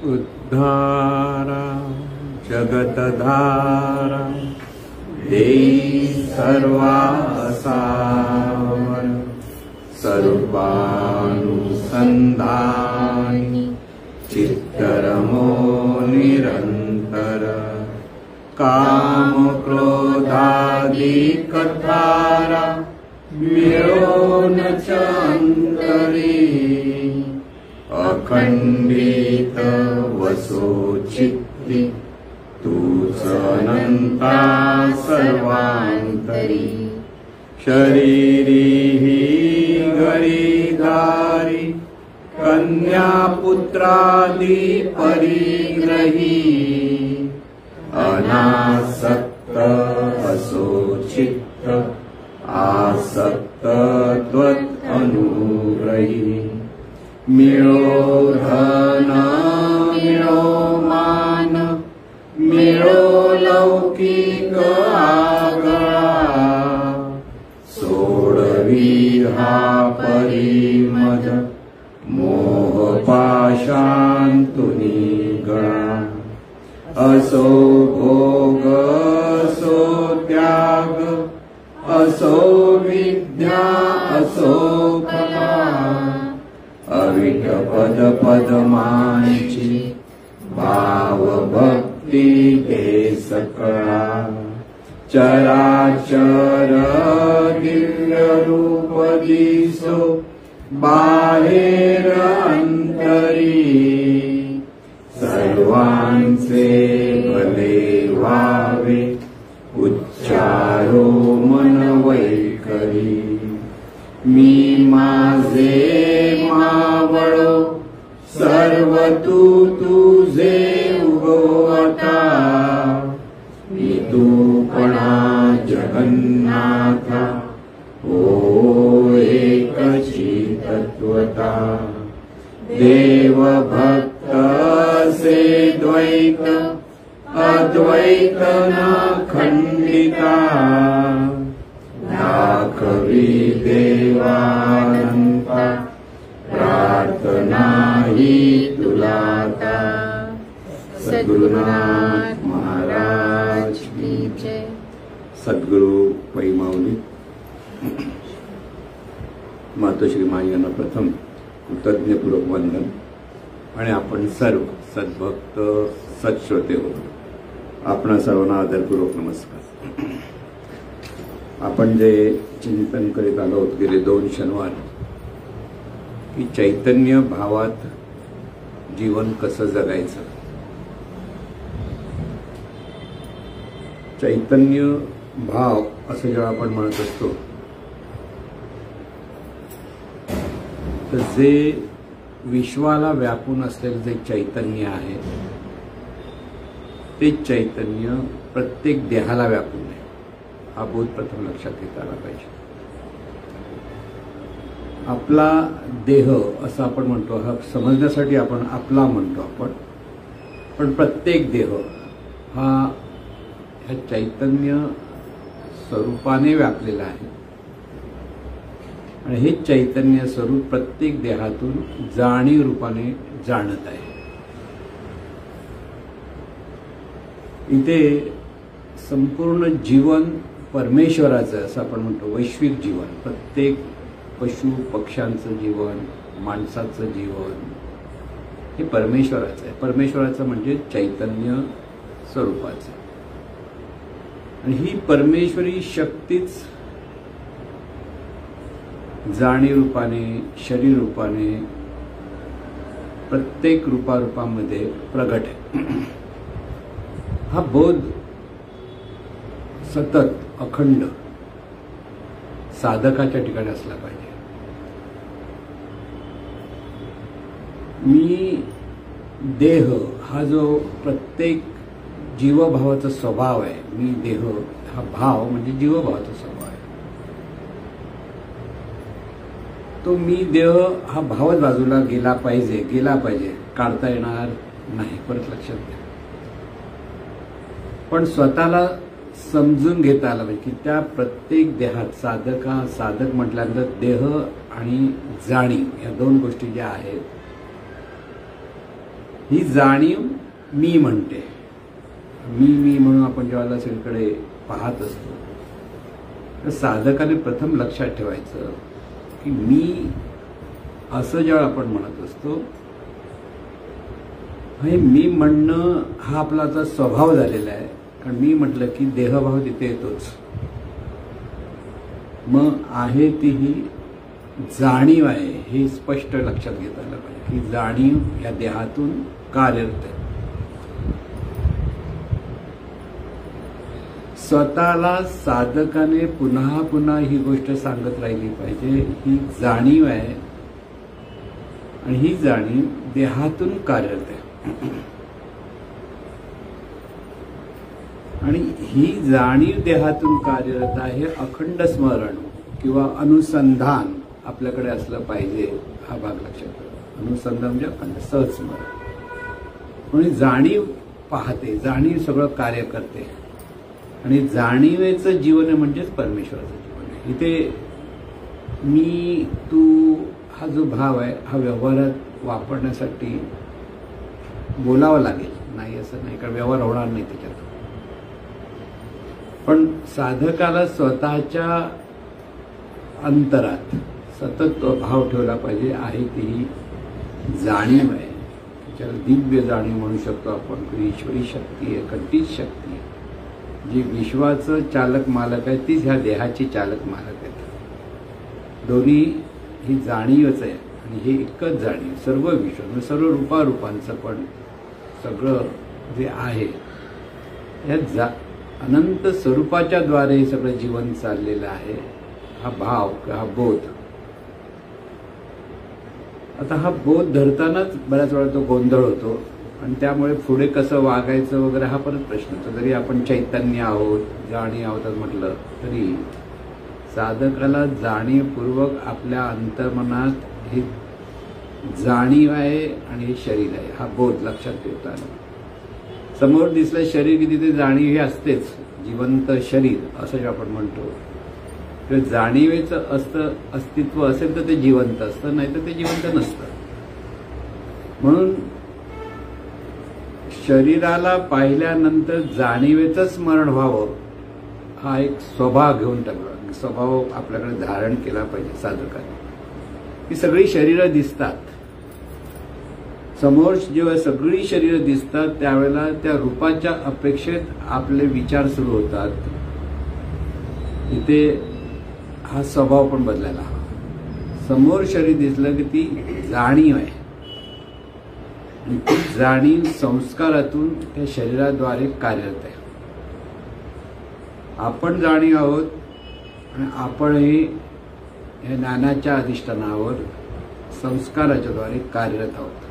उद्धारा जगतधारा देई सर्वासावर सर्वानुसंधानी चित्तरमो निरंतर काम क्रोधादि कठारा मिळून अंतरी अखंडित वसोचित्ती तूच अनंता सर्वांतरी शरीरी ही गरीदारी कन्या पुत्रादि परिग्रही अनासक्त असोचित्त आसक्त त्वत् अनुग्रही मिळो धन मिळो मान मिळो लौकिक आगळा सोडवी हा परिमद मोह पाशांतुनी गळा असो भोग असो त्याग असो विद्या असो कला अविट पद पदमांची भाव भक्ती दे सकळा चराचर दिव्य रूप दिसो बाहेर अंतरी सर्वांचे भले व्हावे उच्चारो मन वैखरी मी माझे मावळो सर्व तू तुझे उगवता मी तूपणा जगन्नाथा ओ एकची तत्वता देव भक्त से द्वैत अद्वैत न खंडिता दाखवी देवानंता प्रार्थना ही तुलाता सद्गुरुनाथ महाराज की जय। सद्गुरु पैमावली मातोश्री मायांना प्रथम कृतज्ञपूर्वक वंदन आणि आपण सर्व सद्भक्त सत्श्रोते हो आपणा सर्वांना आदरपूर्वक नमस्कार। आपण जे चिंतन करीत आलो आहोत गेले 2 शनिवार की चैतन्य भावात जीवन कसं जगायचं। चैतन्य भाव असं जेव्हा आपण म्हणत असतो तर जे विश्वाला व्यापून असलेलं जे चैतन्य आहे ते चैतन्य प्रत्येक देहाला व्यापून आहे हा बोध प्रथम लक्षात घेता आला पाहिजे। आपला देह असं आपण म्हणतो हा समजण्यासाठी आपण आपला म्हणतो आपण पण प्रत्येक देह हा ह्या चैतन्य स्वरूपाने व्यापलेला आहे आणि हे चैतन्य स्वरूप प्रत्येक देहातून जाणीव रूपाने जाणत आहे। इथे संपूर्ण जीवन परमेश्वराचं असं आपण म्हणतो वैश्विक जीवन प्रत्येक पशु पक्ष्यांचं जीवन माणसाचं जीवन हे परमेश्वराचं आहे। परमेश्वराचं म्हणजे चैतन्य स्वरूपाचं आणि ही परमेश्वरी शक्तीच जाणीव रूपाने शरीर रूपाने प्रत्येक रूपामध्ये प्रगट आहे। हा बोध सतत अखंड साधकाच्या ठिकाणी असला पाहिजे। मी देह हा जो प्रत्येक जीवभावाचा स्वभाव आहे मी देह हा भाव म्हणजे जीवभावाचा स्वभाव आहे तो मी देह हा भावच बाजूला गेला पाहिजे काढता येणार नाही। परत लक्षात घ्या पण स्वतःला समजून घेता आलं पाहिजे की त्या प्रत्येक देहात साधक म्हटल्यानंतर देह आणि जाणीव या 2 गोष्टी ज्या आहेत ही जाणीव मी म्हणते. मी म्हणून आपण ज्यावेळेला सगळीकडे पाहत असतो तर साधकाने प्रथम लक्षात ठेवायचं की मी असं ज्यावेळा आपण म्हणत असतो, हे मी म्हणणं हा आपला आता स्वभाव झालेला आहे. कारण मी म्हटलं की देहभाव तिथे येतोच. मग आहे ती ही जाणीव आहे हे स्पष्ट लक्षात घेता आलं पाहिजे की जाणीव या देहातून कार्यरत आहे. स्वतःला साधकाने पुन्हा पुन्हा ही गोष्ट सांगत राहिली पाहिजे. ही जाणीव आहे आणि ही जाणीव देहातून कार्यरत आहे. आणि ही जाणीव देहातून कार्यरत आहे. अखंड स्मरण किंवा अनुसंधान आपल्याकडे असलं पाहिजे. हा भाग लक्षात ठेवा. अनुसंधान म्हणजे अखंड सहस्मरण. म्हणून जाणीव पाहते, जाणीव सगळं कार्य करते आणि जाणीवेचं जीवन म्हणजेच परमेश्वराचं जीवन आहे. इथे मी तू हा जो भाव आहे हा व्यवहारात वापरण्यासाठी बोलावं लागेल, नाही असं नाही, कारण व्यवहार होणार नाही त्याच्यात. पण साधकाला स्वतःच्या अंतरात सतत तो भाव ठेवला पाहिजे. आहे ती जाणीव आहे, त्याला दिव्य जाणीव म्हणू शकतो आपण. ईश्वरी शक्ती आहे, कंठीच शक्ती आहे, जी विश्वाचं चालक मालक आहे, तीच ह्या देहाची चालक मालक आहेत. दोन्ही ही जाणीवच आहे आणि हे एकच जाणीव. सर्व विश्व, सर्व रूपारूपांचं पण सगळं जे आहे या अनंत स्वरूपाच्या द्वारे हे सगळं जीवन चाललेलं आहे. हा भाव, हा बोध. आता हा बोध धरतानाच बऱ्याच वेळा तो गोंधळ होतो आणि त्यामुळे पुढे कसं वागायचं वगैरे हा परत प्रश्न होतो. जरी आपण चैतन्य आहोत, जाणीव आहोत म्हटलं तरी साधकाला जाणीवपूर्वक आपल्या अंतर्मनात ही जाणीव आहे आणि हे शरीर आहे हा बोध लक्षात ठेवता आला. समोर दिसलं शरीर की तिथे जाणीव ही असतेच. जिवंत शरीर असं जे आपण म्हणतो, तर जाणीवेचं अस्तित्व असेल तर ते जिवंत असतं, नाही तर ते जिवंत नसतं. म्हणून शरीराला पाहिल्यानंतर जाणीवेचं स्मरण व्हावं हा एक स्वभाव घेऊन टाकला. स्वभाव आपल्याकडे धारण केला पाहिजे साधकाने. ही सगळी शरीरं दिसतात समोर, जेव्हा सगळी शरीरं दिसतात त्यावेळेला त्या रूपाच्या अपेक्षेत आपले विचार सुरू होतात. इथे हा स्वभाव पण बदलायला हवा. समोर शरीर दिसलं की ती जाणीव आहे आणि ती जाणीव संस्कारातून त्या शरीराद्वारे कार्यरत आहे. आपण जाणीव आहोत आणि आपणही या ज्ञानाच्या अधिष्ठानावर संस्काराच्या द्वारे कार्यरत आहोत.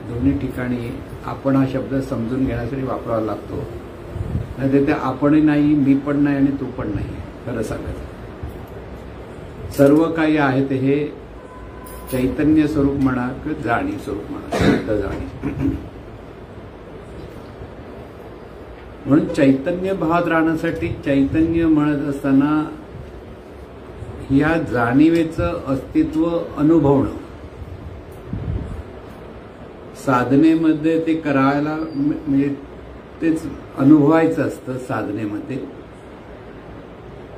दोन्ही ठिकाणी आपण हा शब्द समजून घेण्यासाठी वापरावा लागतो. नाही ते आपणही नाही, मी पण नाही आणि तू पण नाही. खरं सांगायचं सर्व काही आहे ते हे चैतन्य स्वरूप म्हणा किंवा जाणीव स्वरूप म्हणा, शुद्ध जाणीव. म्हणून चैतन्य भावात राहण्यासाठी चैतन्य म्हणत असताना या जाणीवेचं अस्तित्व अनुभवणं. साधनेमध्ये ते करायला म्हणजे तेच अनुभवायचं असतं साधनेमध्ये.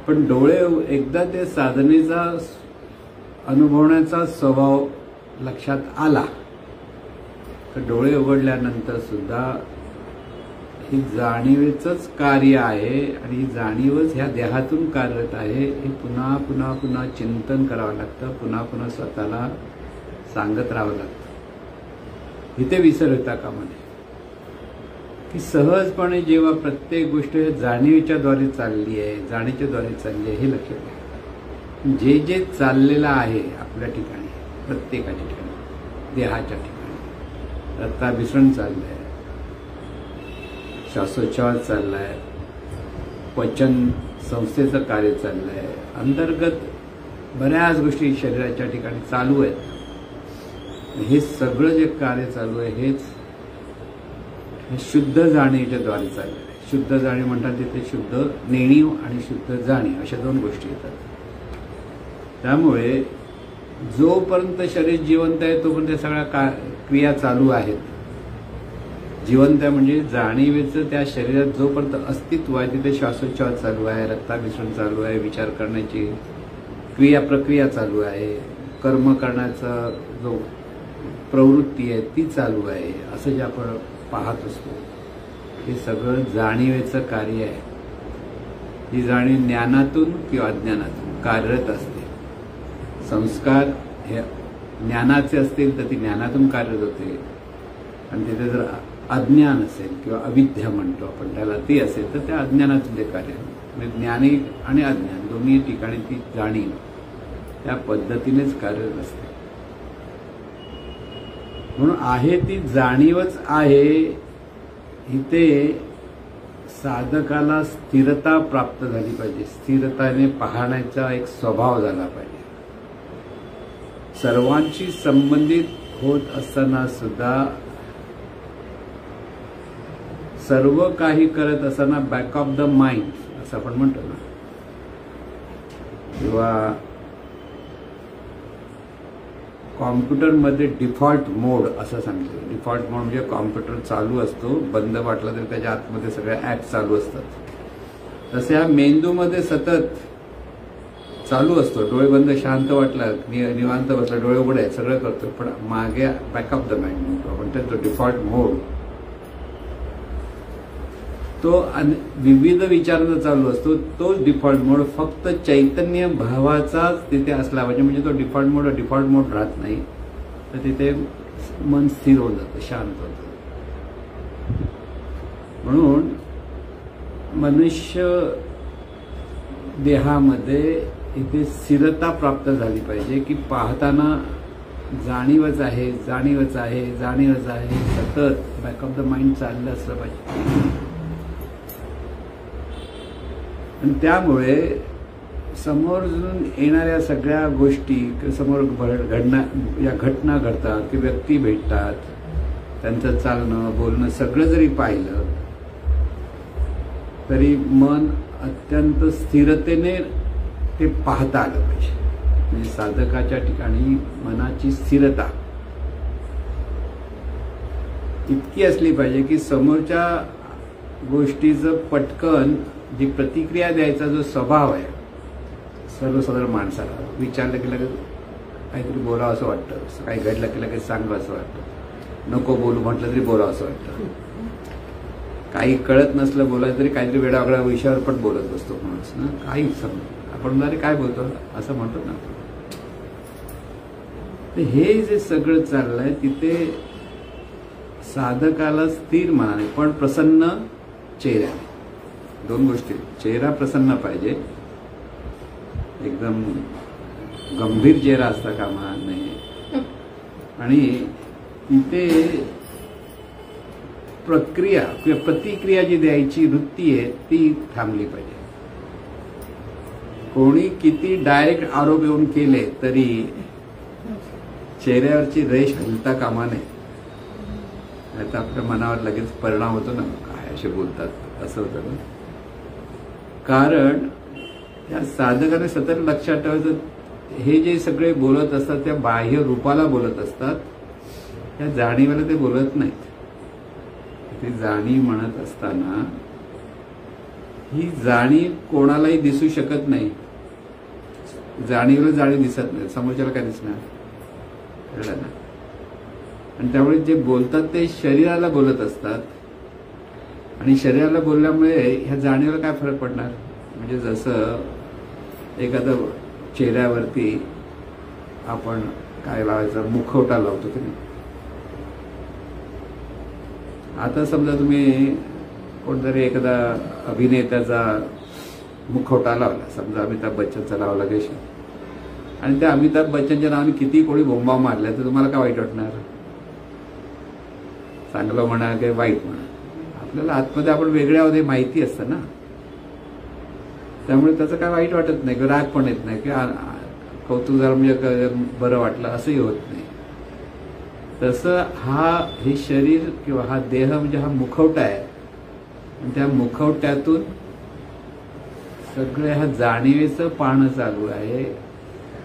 पण डोळे एकदा ते साधनेचा अनुभवण्याचा स्वभाव लक्षात आला तर डोळे उघडल्यानंतर सुद्धा ही जाणीवेचंच कार्य आहे आणि ही जाणीवच ह्या देहातून कार्यरत आहे हे पुन्हा पुन्हा पुन्हा चिंतन करावं लागतं. पुन्हा पुन्हा स्वतःला सांगत राहावं लागतं. इथे विसर होता कामा नये की सहजपणे जेव्हा प्रत्येक गोष्ट जाणीवेच्या द्वारे चालली आहे, जाणीच्या द्वारे चालली आहे हे लक्षात घ्या. जे जे चाललेलं आहे आपल्या ठिकाणी, प्रत्येकाच्या ठिकाणी, देहाच्या ठिकाणी रक्ताभिसरण चाललंय, श्वासोच्छवास चाललाय, पचन संस्थेचं कार्य चाललंय, अंतर्गत बऱ्याच गोष्टी शरीराच्या ठिकाणी चालू आहेत. हे सगळं जे कार्य चालू आहे हेच शुद्ध जाणीवेच्या द्वारे चाललेलं आहे. शुद्ध जाणीव म्हणतात तिथे शुद्ध नेणीव आणि शुद्ध जाणीव अशा दोन गोष्टी येतात. त्यामुळे जोपर्यंत शरीर जिवंत आहे तोपर्यंत सगळ्या क्रिया चालू आहेत. जिवंत आहे म्हणजे जाणीवेचं त्या शरीरात जोपर्यंत अस्तित्व आहे तिथे श्वासोच्छवास चालू आहे, रक्ताभिसरण चालू आहे, विचार करण्याची प्रक्रिया चालू आहे, कर्म करण्याचा जो प्रवृत्ती आहे ती चालू आहे, असं जे आपण पाहत असतो हे सगळं जाणीवेचं कार्य आहे. ही जाणीव ज्ञानातून किंवा अज्ञानातून कार्यरत असते. संस्कार हे ज्ञानाचे असतील तर ती ज्ञानातून कार्यरत होते, आणि तिथे जर अज्ञान असेल किंवा अविद्या म्हणतो आपण त्याला ती असेल तर त्या अज्ञानातून ते कार्य म्हणजे ज्ञानी आणि अज्ञान दोन्ही ठिकाणी ती जाणीव त्या पद्धतीनेच कार्यरत असते. म्हणून आहे ती जाणीवच आहे. इथे साधकाला स्थिरता प्राप्त झाली पाहिजे, स्थिरताने पाहण्याचा एक स्वभाव झाला पाहिजे. सर्वांशी संबंधित होत असताना सुद्धा सर्व काही करत असताना बॅक ऑफ द माइंड असं आपण म्हणतो ना, किंवा कॉम्प्युटरमध्ये डिफॉल्ट मोड असं सांगितलं. डिफॉल्ट मोड म्हणजे कॉम्प्युटर चालू असतो, बंद वाटला तरी त्याच्या आतमध्ये सगळे ऍप चालू असतात. तसे हा मेंदूमध्ये सतत चालू असतो. डोळे बंद शांत वाटला, निवांत बसला, डोळे उघडे सगळं करतो, पण मागे बॅक ऑफ द माइंड म्हणतो आपण, तो डिफॉल्ट मोड तो विविध विचारांचा चालू असतो. तो डिफॉल्ट मोड फक्त चैतन्य भावाचाच तिथे असला पाहिजे. म्हणजे तो डिफॉल्ट मोड राहत नाही, तर तिथे मन स्थिर होऊन जातं, शांत होतं. म्हणून मनुष्य देहामध्ये इथे स्थिरता प्राप्त झाली पाहिजे की पाहताना जाणीवच आहे, जाणीवच आहे, जाणीवच आहे, सतत बॅक ऑफ द माइंड चाललं असलं पाहिजे. आणि त्यामुळे समोर येणाऱ्या सगळ्या गोष्टी, समोर या घटना घडतात की व्यक्ती भेटतात, त्यांचं चालणं बोलणं सगळं जरी पाहिलं तरी मन अत्यंत स्थिरतेने ते पाहता आलं पाहिजे. म्हणजे साधकाच्या ठिकाणी मनाची स्थिरता इतकी असली पाहिजे की समोरच्या गोष्टीचं पटकन जी प्रतिक्रिया द्यायचा जो स्वभाव आहे सर्वसाधारण माणसाला, विचारलं की लगेच काहीतरी बोलावं असं वाटतं, काही घडलं की लगेच सांगावं असं वाटतं, नको बोलू म्हटलं तरी बोलावं असं वाटतं, काही कळत नसलं बोलायचं तरी काहीतरी वेगळ्या विषयावर पण बोलत बसतो माणूस ना. काही आपण अरे काय बोलतो असं म्हणतो ना. तर हे जे सगळं चाललंय तिथे साधकाला स्थिर मनाने पण प्रसन्न चेहऱ्याने, दोन गोष्टी, चेहरा प्रसन्न पाहिजे, एकदम गंभीर चेहरा असता कामा नये, आणि तिथे प्रक्रिया किंवा प्रतिक्रिया जी द्यायची वृत्ती आहे ती थांबली पाहिजे. कोणी किती डायरेक्ट आरोप येऊन केले तरी चेहऱ्यावरची रेष हलता कामा नये. आता आपल्या मनावर लगेच परिणाम होतो ना, काय असे बोलतात असं होतं ना. कारण त्या साधकाने सतत लक्षात ठेवायचं, हे जे सगळे बोलत असतात त्या बाह्य रूपाला बोलत असतात, त्या जाणीवेला ते बोलत नाहीत. ती जाणीव म्हणत असताना ही जाणीव कोणालाही दिसू शकत नाही. जाणीवला जाणीव दिसत नाही, समोरच्याला काय दिसणार, कळलं ना. आणि त्यामुळे जे बोलतात ते शरीराला बोलत असतात, आणि शरीराला बोलल्यामुळे ह्या जाणीवेला काय फरक पडणार. म्हणजे जसं एखादं चेहऱ्यावरती आपण काय लावायचं, मुखवटा लावतो की नाही. आता समजा तुम्ही कोणतरी एखादा अभिनेत्याचा मुखवटा लावला, समजा अमिताभ बच्चनचा लावला देश, आणि त्या अमिताभ बच्चनच्या नावाने किती कोणी बोंबा मारल्या तर तुम्हाला काय वाईट वाटणार. चांगलं म्हणा की वाईट म्हणा, आपल्याला आतमध्ये आपण वेगळे आहोत हे माहिती असतं ना. त्यामुळे त्याचं काय वाईट वाटत नाही, राग पण येत नाही, किंवा कौतुक झालं म्हणजे बरं वाटलं असंही होत नाही. तसं हे शरीर किंवा हा देह म्हणजे हा मुखवटा आहे, आणि त्या मुखवट्यातून सगळ्या ह्या जाणीवेचं पाहणं चालू आहे.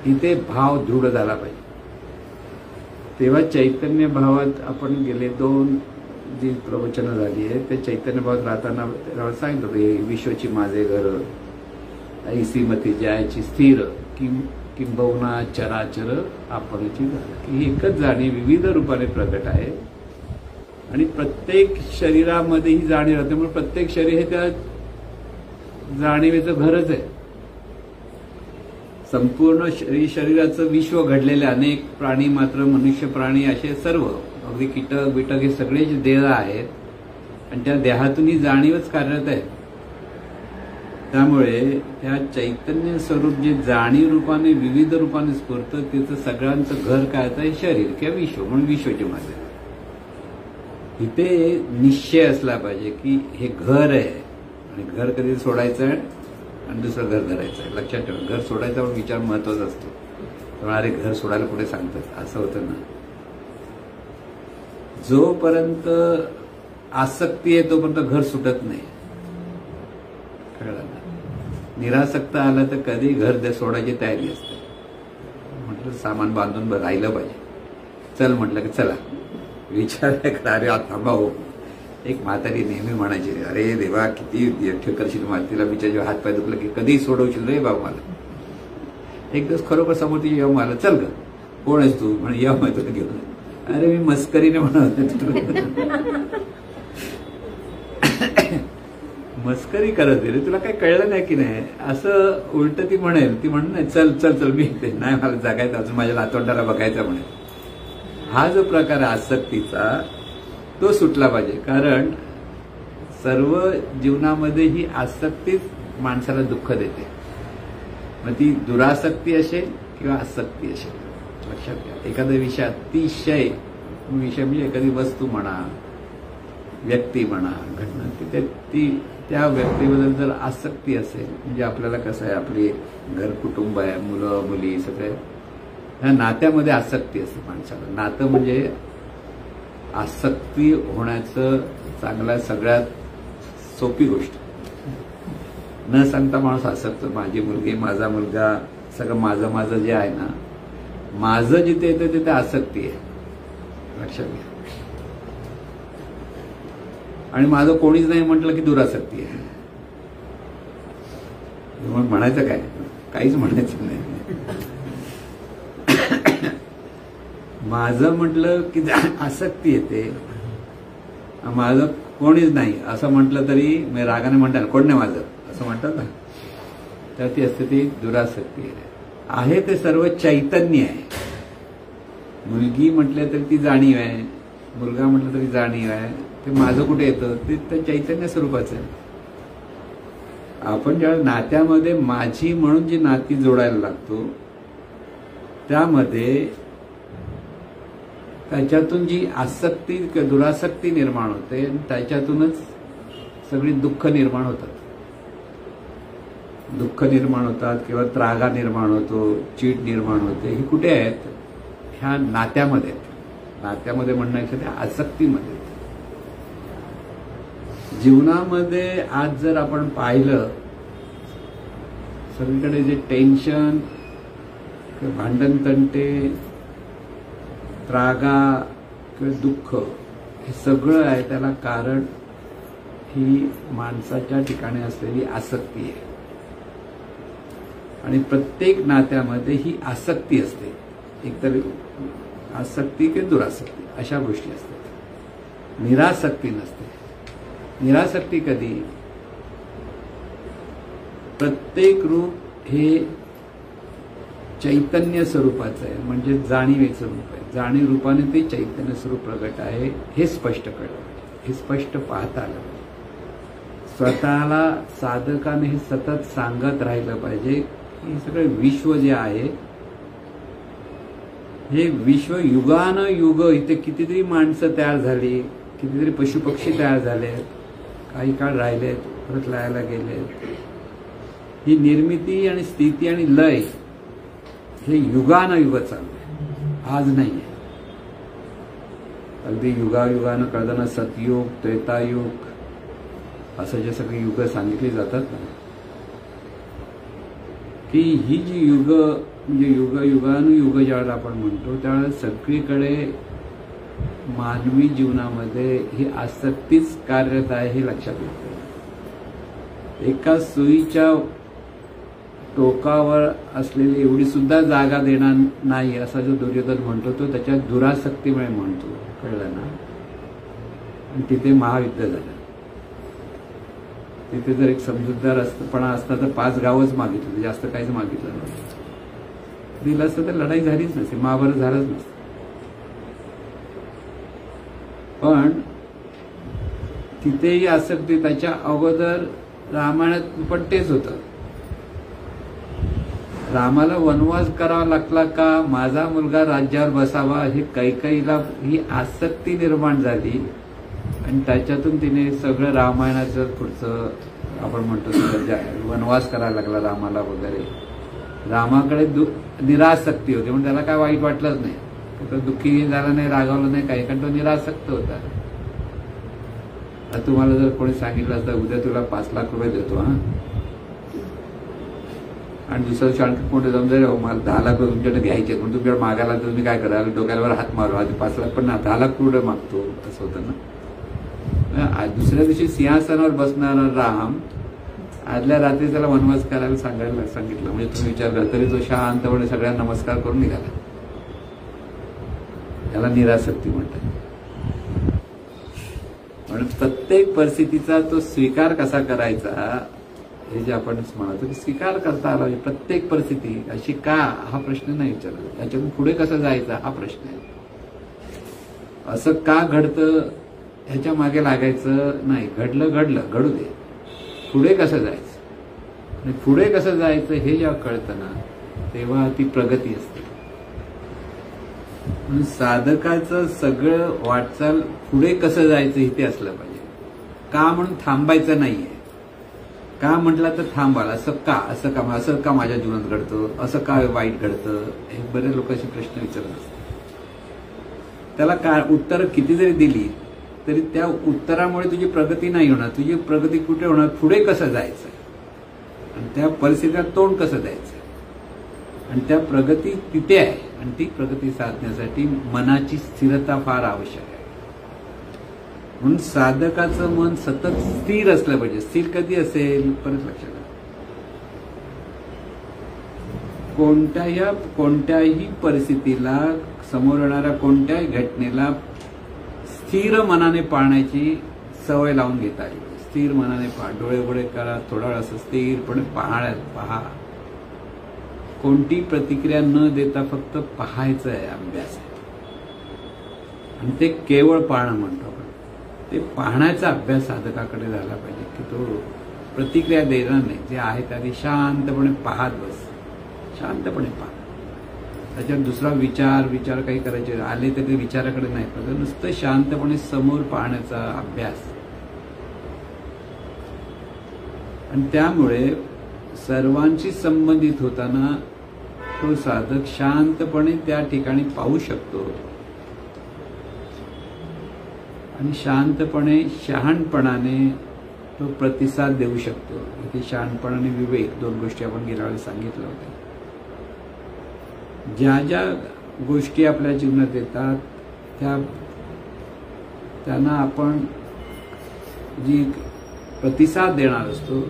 इथे भाव दृढ झाला पाहिजे, तेव्हा चैतन्य भावात आपण गेले. दोन जी प्रवचनं झाली आहे ते चैतन्य भावात राहताना त्याला सांगितलं होतं, हे विश्वची माझे घर, ऐसी मती जायची स्थिर, किंबहुना चराचर आपणची घर. ही एकच जाणीव विविध रूपाने प्रकट आहे आणि प्रत्येक शरीरामध्ये ही जाणीव आहे. त्यामुळे प्रत्येक शरीर हे त्या जाणीवेचं घरच आहे. संपूर्ण शरीराचं विश्व घडलेले अनेक प्राणी, मात्र मनुष्य प्राणी असे सर्व अगदी कीटक बिटक हे सगळे जे देह आहेत आणि त्या देहातून ही जाणीवच कार्यरत आहे. त्यामुळे त्या चैतन्य स्वरूप जे जाणीव रूपाने विविध रूपाने स्फुरतं त्याचं सगळ्यांचं घर काय आहे, शरीर किंवा विश्व, म्हणून विश्वचे माझे. इथे निश्चय असला पाहिजे की हे घर आहे आणि घर कधी सोडायचं आहे आणि दुसरं घर धरायचं आहे. लक्षात ठेवा, घर सोडायचा पण विचार महत्वाचा असतो. त्यामुळे अरे घर सोडायला कुठे सांगतात असं होतं ना. जोपर्यंत आसक्ती आहे तोपर्यंत घर सुटत नाही. कळलं ना. निरासक्त आलं तर कधी घर सोडायची तयारी असते. म्हटलं सामान बांधून राहिलं पाहिजे. चल म्हटलं की चला. विचार करा, अरे थांबा हो. एक म्हातारी नेहमी म्हणायची, अरे देवा किती करशील मला, तिला बिचारी हात पाय दुखलं की कधी सोडवशील रे बाबा मला. एक दिवस खरोखर समोर ती येऊ मला, चल ग कोण आहेस तू, म्हणे या मग तुला घेऊन. अरे मी मस्करीने म्हणत मस्करी करत रे, तुला काही कळलं नाही की नाही, असं उलट ती म्हणेल. ती म्हणेल चल चल चल मी येते, नाही मला जगायचं अजून, माझ्या नातवंडाला बघायचं म्हणे. हा जो प्रकार आहे आसक्तीचा तो सुटला पाहिजे. कारण सर्व जीवनामध्ये ही आसक्तीच माणसाला दुःख देते. मग ती दुरासक्ती असेल किंवा आसक्ती असेल. लक्षात घ्या, एखादा विषय अतिशय, विषय म्हणजे एखादी वस्तू म्हणा, व्यक्ती म्हणा, घटना, ती त्या व्यक्तीबद्दल जर आसक्ती असेल, म्हणजे आपल्याला कसं आहे, आपली घर कुटुंब आहे, मुलं मुली सगळे, ह्या नात्यामध्ये आसक्ती असते माणसाला. नातं म्हणजे आसक्ती होण्याचं चांगला सगळ्यात सोपी गोष्ट. न सांगता माणूस आसक्त, माझी मुलगी, माझा मुलगा, सगळं माझं माझं जे आहे ना, माझं जिथे येतं तिथे आसक्ती आहे. लक्षात घ्या. आणि माझं कोणीच नाही म्हटलं की दुरासक्ती आहे. मग म्हणायचं काय, काहीच म्हणायचं नाही. माझं म्हटलं की आसक्ती येते. माझं कोणीच नाही असं म्हटलं तरी मी रागाने म्हणतात कोण नाही माझं असं म्हणतात ना, तर ती असते ती दुरासक्ती आहे. ते सर्व चैतन्य आहे. मुलगी म्हटलं तरी ती जाणीव आहे, मुलगा म्हटलं तरी जाणीव आहे. ते माझं कुठे येतं, ते चैतन्य स्वरूपाचं आहे. आपण ज्या नात्यामध्ये माझी म्हणून जी नाती जोडायला लागतो त्यामध्ये त्याच्यातून जी आसक्ती दुरासक्ती निर्माण होते, त्याच्यातूनच सगळी दुःख निर्माण होतात. दुःख निर्माण होतात किंवा त्रागा निर्माण होतो, चीड निर्माण होते. ही कुठे आहेत, ह्या नात्यामध्ये. नात्यामध्ये म्हणण्यापेक्षा त्या आसक्तीमध्ये. जीवनामध्ये आज जर आपण पाहिलं, सगळीकडे जे टेन्शन, भांडण तंटे, त्रागा किंवा दुःख हे सगळं आहे, त्याला कारण ही माणसाच्या ठिकाणी असलेली आसक्ती आहे. आणि प्रत्येक नात्यामध्ये ही आसक्ती असते. एकतर आसक्ती किंवा दुरासक्ती अशा गोष्टी असतात. निरासक्ती नसते. निरासक्ती कधी, प्रत्येक रूप हे चैतन्य स्वरूपाचं आहे, म्हणजे जाणीवेचं रूप आहे. जाणीव रूपाने ते चैतन्य स्वरूप प्रगट आहे हे स्पष्ट कळलं, हे स्पष्ट पाहता आलं पाहिजे. स्वतःला साधकाने हे सतत सांगत राहिलं पाहिजे की सगळं विश्व जे आहे हे विश्व युगानुयुग, इथे कितीतरी माणसं तयार झाली, कितीतरी पशुपक्षी तयार झाले, काही काळ राहिलेत, परत लयाला गेलेत. ही निर्मिती आणि स्थिती आणि लय हे युगानुयुग चालू आहे, आज नाही आहे. अगदी युगायुगानं कळताना सतयुग, त्रेतायुग असं जे सगळे युग सांगितली जातात ना, की ही जी युग म्हणजे युगानुयुग ज्यावेळेला आपण म्हणतो त्यावेळेला सगळीकडे मानवी जीवनामध्ये ही आसक्तीच कार्यरत आहे हे लक्षात येतं. एका सुईच्या टोकावर असलेली एवढी सुद्धा जागा देणार नाही असा जो दुर्योधन म्हणतो तो त्याच्या दुरासक्तीमुळे म्हणतो. कळलं ना. आणि तिथे महायुद्ध झालं. तिथे जर एक समजूतदारपणा असता तर 5 गावच मागितलं, जास्त काहीच मागितलं नव्हतं. दिलं असतं तर लढाई झालीच नसते, महाभारत झालंच नसतं. पण तिथेही आसक्ती. त्याच्या अगोदर रामायणात पण तेच होतं. रामाला वनवास करावा लागला का, माझा मुलगा राज्यावर बसावा, हे कैकेयीला ही आसक्ती निर्माण झाली आणि त्याच्यातून तिने सगळं रामायणाचं पुढचं आपण म्हणतो वनवास करायला लागला रामाला वगैरे. रामाकडे निरासक्ती होती म्हणून त्याला काय वाईट वाटलंच नाही. तो दुःखी झाला नाही, रागावला नाही काही, कारण तो निरासक्त होता. तुम्हाला जर कोणी सांगितलं असतं उद्या तुला 5 लाख रुपये देतो हा, आणि दुसऱ्या दिवशी आणखी कोणते जाऊन जाईल मला 10 लाख रुपये तुमच्याकडे घ्यायचे म्हणून तुमच्याकडे मागायला तर तुम्ही काय कराल, डोक्यावर हात मारू, आधी 5 लाख पण ना 10 लाख रुपये मागतो, असं होतं ना. दुसऱ्या दिवशी सिंहासनावर बसणारा राम आदल्या रात्री त्याला वनवास करायला सांगितलं. म्हणजे तुम्ही विचार करा, तरी तो शांतपणे सगळ्यांना नमस्कार करून निघाला. त्याला निरासक्ती म्हणतात. म्हणून प्रत्येक परिस्थितीचा तो स्वीकार कसा करायचा हे जे आपण म्हणतो की स्वीकार करता आला पाहिजे. प्रत्येक परिस्थिती अशी का हा प्रश्न नाही विचारला, त्याच्यातून पुढे कसं जायचं हा प्रश्न आहे. असं का घडतं ह्याच्या मागे लागायचं नाही. घडलं घडू दे, पुढे कसं जायचं. आणि पुढे कसं जायचं हे जेव्हा कळतं ना तेव्हा ती प्रगती असते. म्हणून साधकाचं सगळं वाटचाल पुढे कसं जायचं इथे असलं पाहिजे. का म्हणून थांबायचं नाहीये. का म्हटलं तर थांबाल, असं का माझ्या जीवनात घडतं, असं का वाईट घडतं, हे बरेच लोक असे प्रश्न विचारत असतात. त्याला काय उत्तर किती जरी दिली तरी त्या उत्तरामुळे तुझी प्रगती नाही होणार. तुझी प्रगती कुठे होणार, पुढे कसं जायचं आणि त्या परिस्थितीला तोंड कसं द्यायचं. आणि त्या प्रगती तिथे आहे. आणि ती प्रगती साधण्यासाठी मनाची स्थिरता फार आवश्यक आहे. म्हणून साधकाचं मन सतत स्थिर असलं पाहिजे. स्थिर कधी असेल, परत लक्षात कोणत्याही परिस्थितीला, समोर येणाऱ्या कोणत्याही घटनेला स्थिर मनाने पाहण्याची सवय लावून घेता आली. स्थिर मनाने पहा, डोळे उघडे करा, थोडा वेळ असं स्थिरपणे पहा. कोणती प्रतिक्रिया न देता फक्त पाहायचं आहे, अभ्यास आहे. आणि ते केवळ पाहणं म्हणतो आपण. ते पाहण्याचा अभ्यास साधकाकडे झाला पाहिजे की तो प्रतिक्रिया देणार नाही. जे आहे त्याने शांतपणे पाहत बस, शांतपणे पहा. त्याच्यात दुसरा विचार काही करायचे आले तर ते विचाराकडे नाही पाहिजे, नुसतं शांतपणे समोर पाहण्याचा अभ्यास. आणि त्यामुळे सर्वांशी संबंधित होताना तो साधक शांतपणे त्या ठिकाणी पाहू शकतो आणि शांतपणे शहाणपणाने तो प्रतिसाद देऊ शकतो. इथे शहाणपण आणि विवेक 2 गोष्टी आपण गेल्या वेळी सांगितल्या होत्या. ज्या ज्या गोष्टी आपल्या जीवनात येतात त्यांना आपण जी प्रतिसाद देणार असतो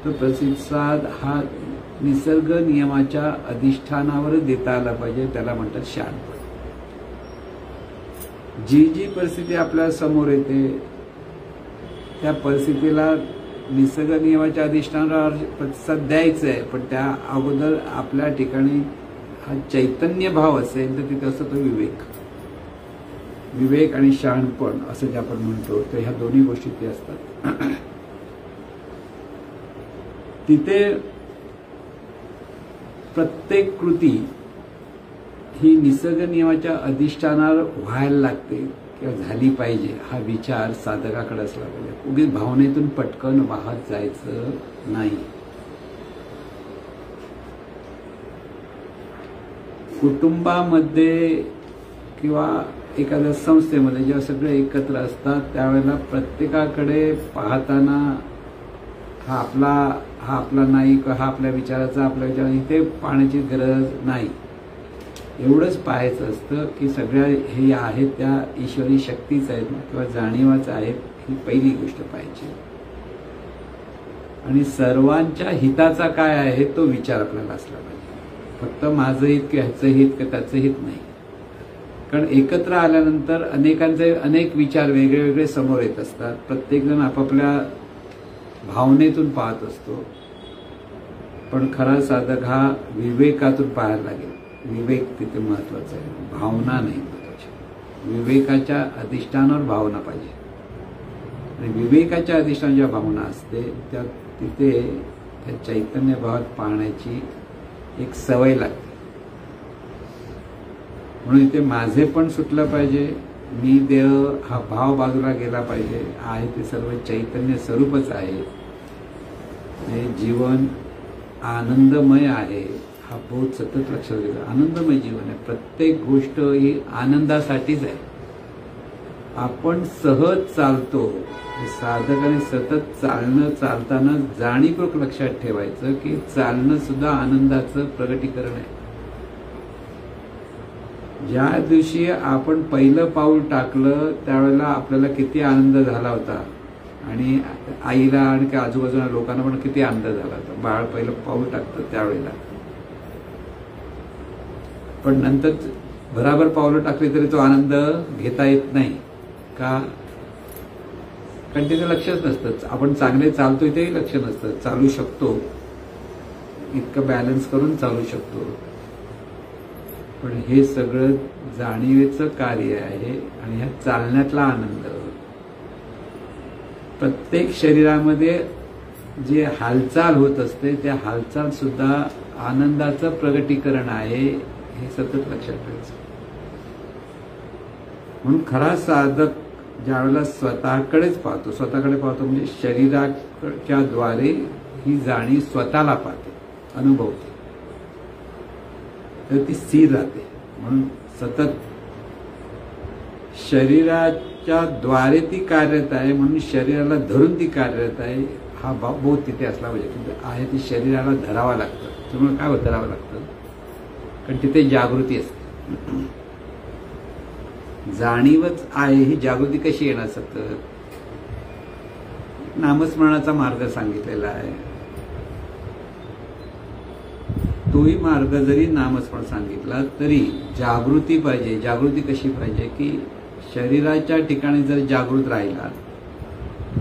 तो प्रतिसाद हा निसर्ग नियमाच्या अधिष्ठानावर देता आला पाहिजे. त्याला म्हणतात शहाणपण. जी परिस्थिती आपल्या समोर येते त्या परिस्थितीला निसर्ग नियमाच्या अधिष्ठानावर प्रतिसाद द्यायचा आहे, पण त्या अगोदर आपल्या ठिकाणी हा चैतन्य भाव असेल तर तिथे असं तो विवेक आणि शहाणपण असं जे आपण म्हणतो तर ह्या दोन्ही गोष्टी ते असतात. तिथे प्रत्येक कृती ही निसर्ग नियमाच्या अधिष्ठानावर व्हायला लागते किंवा झाली पाहिजे हा विचार साधकाकडे असला पाहिजे. उगीच भावनेतून पटकन वाहत जायचं नाही. कुटुंबामध्ये किंवा एखाद्या संस्थेमध्ये जेव्हा सगळे एकत्र असतात त्यावेळेला प्रत्येकाकडे पाहताना हा आपला नाही किंवा हा आपल्या विचाराचा आपल्या विचार इथे पाहण्याची गरज नाही. एवढंच पाहायचं असतं की सगळ्या हे आहेत त्या ईश्वरी शक्तीच आहेत किंवा जाणीवाच आहेत, ही पहिली गोष्ट पाहिजे. आणि सर्वांच्या हिताचा काय आहे तो विचार आपल्याला असला पाहिजे. फक्त माझं हित किंवा ह्याचं हित किंवा त्याचं हित नाही. कारण एकत्र आल्यानंतर अनेकांचे अनेक विचार वेगळे वेगळे समोर येत असतात. प्रत्येकजण आपापल्या भावनेतून पाहत असतो. पण खरा साधक हा विवेकातून पाहायला लागेल. विवेक तिथे महत्वाचा आहे, भावना नाही महत्वाची. विवेकाच्या अधिष्ठानावर भावना पाहिजे. आणि विवेकाच्या अधिष्ठान ज्या भावना असते त्या तिथे त्या चैतन्य भावात पाहण्याची एक सवय लागते. म्हणून इथे माझे पण सुटलं पाहिजे, मी देह हा भाव बाजूला गेला पाहिजे. आहे ते सर्व चैतन्य स्वरूपच आहे. हे जीवन आनंदमय आहे हा बोध सतत लक्षात घ्यायचा. आनंदमय जीवन आहे. प्रत्येक गोष्ट ही आनंदासाठीच आहे. आपण सहज चालतो. साधकाने सतत चालताना जाणीवपूर्वक लक्षात ठेवायचं की चालणं सुद्धा आनंदाचं प्रगटीकरण आहे. ज्या दिवशी आपण पहिलं पाऊल टाकलं त्यावेळेला आपल्याला किती आनंद झाला होता आणि आईला आणि आजूबाजूला लोकांना पण किती आनंद झाला होता. बाळ पहिलं पाऊल टाकतं त्यावेळेला. पण नंतर भराभर पावलं टाकली तरी तो आनंद घेता येत नाही का? कारण तिथे लक्षच नसतं. आपण चांगले चालतोय तेही लक्ष नसतं. चालू शकतो, इतकं बॅलन्स करून चालू शकतो. पण हे सगळं जाणीवेचं कार्य आहे. आणि ह्या चालण्यातला आनंद, प्रत्येक शरीरामध्ये जे हालचाल होत असते त्या हालचाल सुद्धा आनंदाचं प्रगटीकरण आहे, हे सतत लक्षात ठेवायचं. म्हणून खरा साधक ज्या वेळेला स्वतःकडेच पाहतो, स्वतःकडे पाहतो म्हणजे शरीराच्या द्वारे ही जाणीव स्वतःला पाहते, अनुभवते, तर ती स्थिर राहते. म्हणून सतत शरीराच्या द्वारे ती कार्यरत आहे, म्हणून शरीराला धरून ती कार्यरत आहे हा बोध तिथे असला पाहिजे. आहे ती शरीराला धरावा लागतं. त्यामुळे काय धरावं लागतं? कारण तिथे जागृती असते. जाणीवच आहे ही जागृती कशी येणार? सतत नामस्मरणाचा मार्ग सांगितलेला आहे. तोही मार्ग जरी नामस्मरण सांगितला तरी जागृती पाहिजे. जागृती कशी पाहिजे की शरीराच्या ठिकाणी जर जागृत राहिला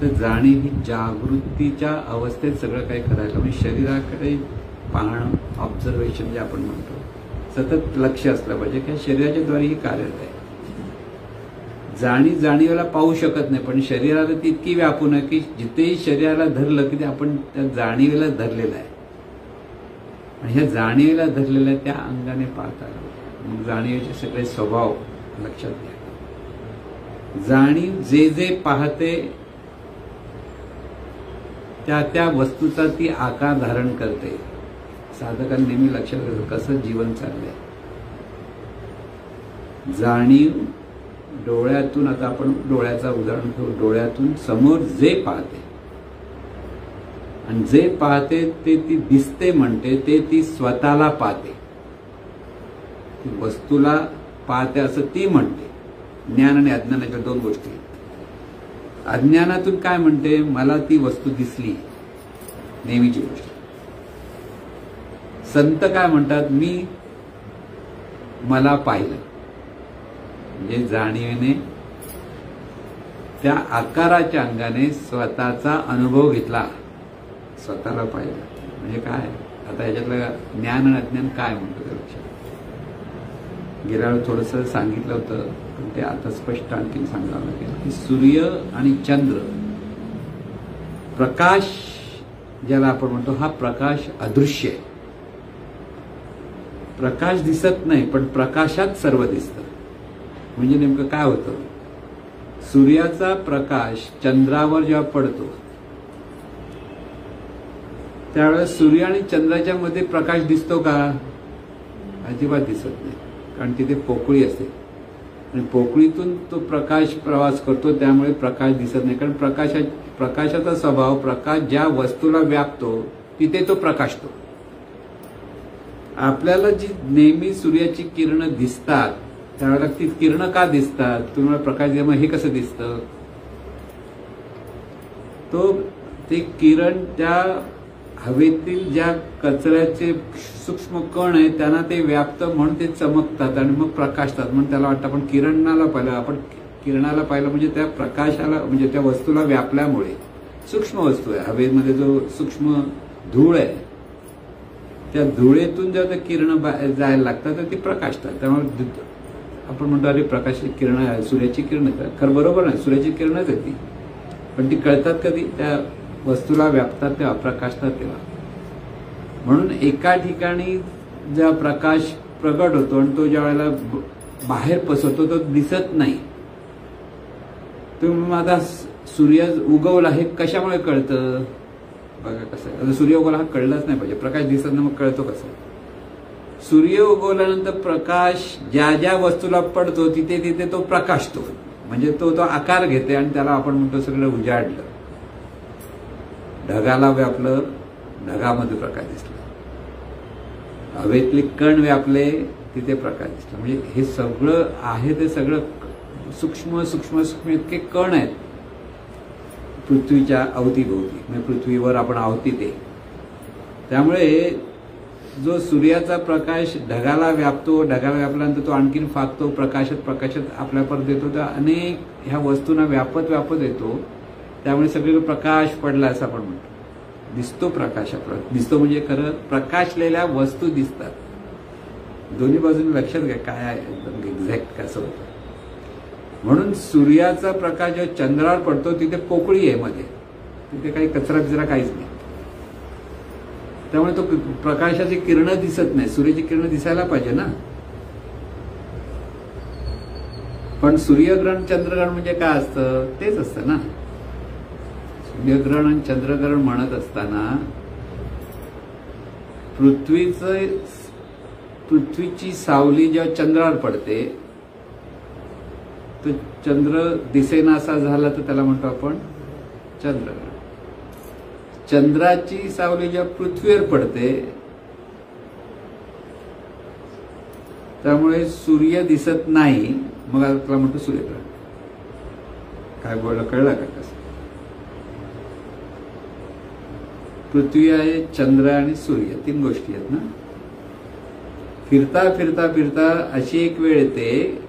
तर जाणीव ही जागृतीच्या अवस्थेत सगळं काही करायला, म्हणजे शरीराकडे पाहणं, ऑब्झर्वेशन जे आपण म्हणतो, सतत लक्ष असलं पाहिजे की शरीराच्या द्वारे ही कार्यरत आहे. जाणीवेला पाहू शकत नाही, पण शरीराला ती इतकी व्यापून आहे की जिथेही शरीराला धरलं की ते आपण त्या जाणीवेला धरलेलं आहे. आणि ह्या जाणीवेला धरलेल्या त्या अंगाने पाहतात. मग जाणीवेचे सगळे स्वभाव लक्षात घ्या. जाणीव जे जे पाहते त्या त्या वस्तूचा ती आकार धारण करते. साधकांनी नेहमी लक्षात घ्यायचं कसं जीवन चाललंय. जाणीव डोळ्यातून, आता आपण डोळ्याचं उदाहरण घेऊ, डोळ्यातून समोर जे पाहते आणि जे पाहते ते ती दिसते म्हणते, ते ती स्वतःला पाहते. ती वस्तूला पाहते असं ती म्हणते. ज्ञान आणि अज्ञानाच्या दोन गोष्टी. अज्ञानातून काय म्हणते? मला ती वस्तू दिसली, नेहमीची गोष्ट. संत काय म्हणतात? मला पाहिलं. म्हणजे जाणीवेने त्या आकाराच्या अंगाने स्वतःचा अनुभव घेतला, स्वतःला पाहिलं. म्हणजे काय? आता ह्याच्यातलं ज्ञान आणि अज्ञान काय म्हणतो त्या लक्षात. गेल्या वेळी थोडंसं सांगितलं होतं, पण ते आता स्पष्ट आणखी सांगावं लागेल की सूर्य आणि चंद्र, प्रकाश ज्याला आपण म्हणतो, हा प्रकाश अदृश्य आहे. प्रकाश दिसत नाही, पण प्रकाशात सर्व दिसतं. म्हणजे नेमकं काय होतं? सूर्याचा प्रकाश चंद्रावर जेव्हा पडतो त्यावेळेस सूर्य आणि चंद्राच्या मध्ये प्रकाश दिसतो का? अजिबात दिसत नाही. कारण तिथे पोकळी असते आणि पोकळीतून तो प्रकाश प्रवास करतो, त्यामुळे प्रकाश दिसत नाही. कारण प्रकाशाचा स्वभाव, प्रकाश ज्या वस्तूला व्यापतो तिथे तो प्रकाशतो. आपल्याला जी नेहमी सूर्याची किरणं दिसतात त्यावेळेला ती किरणं का दिसतात, तुम्हाला प्रकाश दिल्यामुळे हे कसं दिसतं, तो ते किरण त्या हवेतील ज्या कचऱ्याचे सूक्ष्म कण आहेत त्यांना ते व्याप्त म्हणून ते चमकतात आणि मग प्रकाशतात. म्हणून त्याला वाटतं आपण किरणाला पाहिलं, आपण किरणाला पाहिलं म्हणजे त्या प्रकाशाला म्हणजे त्या वस्तूला व्यापल्यामुळे सूक्ष्म वस्तू आहे. हवेमध्ये जो सूक्ष्म धूळ आहे त्या धुळेतून जेव्हा ते किरण जायला लागतात तर ती प्रकाशतात. त्यामुळे आपण म्हणतो अरे प्रकाश किरण सूर्याची किरण खरं बरोबर नाही, सूर्याची किरणच आहे ती, पण ती कळतात कधी त्या वस्तूला व्यापतात तेव्हा, प्रकाशतात तेव्हा. म्हणून एका ठिकाणी जेव्हा प्रकाश प्रगट होतो आणि तो ज्या वेळेला बाहेर पसरतो तो दिसत नाही. तुम्ही माझा सूर्य उगवला हे कशामुळे कळतं बघा कसं. आता सूर्य उगवला हा कळलाच नाही पाहिजे, प्रकाश दिसत नाही मग कळतो कसं. सूर्य उगवल्यानंतर प्रकाश ज्या ज्या वस्तूला पडतो तिथे तिथे तो प्रकाशतो, म्हणजे तो आकार घेते आणि त्याला आपण म्हणतो सगळं उजाडलं. ढगाला व्यापलं, ढगामध्ये प्रकाश दिसला. हवेतले कण व्यापले, तिथे प्रकाश दिसला. म्हणजे हे सगळं आहे ते सगळं सूक्ष्म सूक्ष्म सूक्ष्म इतके कण आहेत पृथ्वीच्या अवतीभोवती, म्हणजे पृथ्वीवर आपण आहोत ते. त्यामुळे जो सूर्याचा प्रकाश ढगाला व्यापतो, ढगाला व्यापल्यानंतर तो आणखीन फाकतो, प्रकाशात आपल्यापर्यंत येतो, तर अनेक ह्या वस्तूंना व्यापत येतो. त्यामुळे सगळीकडे प्रकाश पडला असं आपण म्हणतो. दिसतो प्रकाश, दिसतो म्हणजे खरं प्रकाशलेल्या वस्तू दिसतात. दोन्ही बाजूने लक्षात घ्या काय आहे एकदम एक्झॅक्ट कसं होतं. म्हणून सूर्याचा प्रकाश जेव्हा चंद्रावर पडतो तिथे पोकळी आहे मध्ये, तिथे काही कचरा बिचरा काहीच नाही. त्यामुळे तो प्रकाशाची किरणं दिसत नाही. सूर्याची किरणं दिसायला पाहिजे ना. पण सूर्यग्रहण चंद्रग्रहण म्हणजे काय असतं तेच असतं ना. सूर्यग्रहण आणि चंद्रग्रहण म्हणत असताना पृथ्वीची सावली जेव्हा चंद्रावर पडते तो चंद्र दिसेना असा झाला तर त्याला म्हणतो आपण चंद्रग्रहण. चंद्राची सावली जेव्हा पृथ्वीवर पडते त्यामुळे सूर्य दिसत नाही, मग त्याला म्हणतो सूर्यग्रहण. काय बोललं कळलं का कसं. पृथ्वी आहे, चंद्र आणि सूर्य, तीन गोष्टी आहेत ना. फिरता फिरता फिरता अशी एक वेळ येते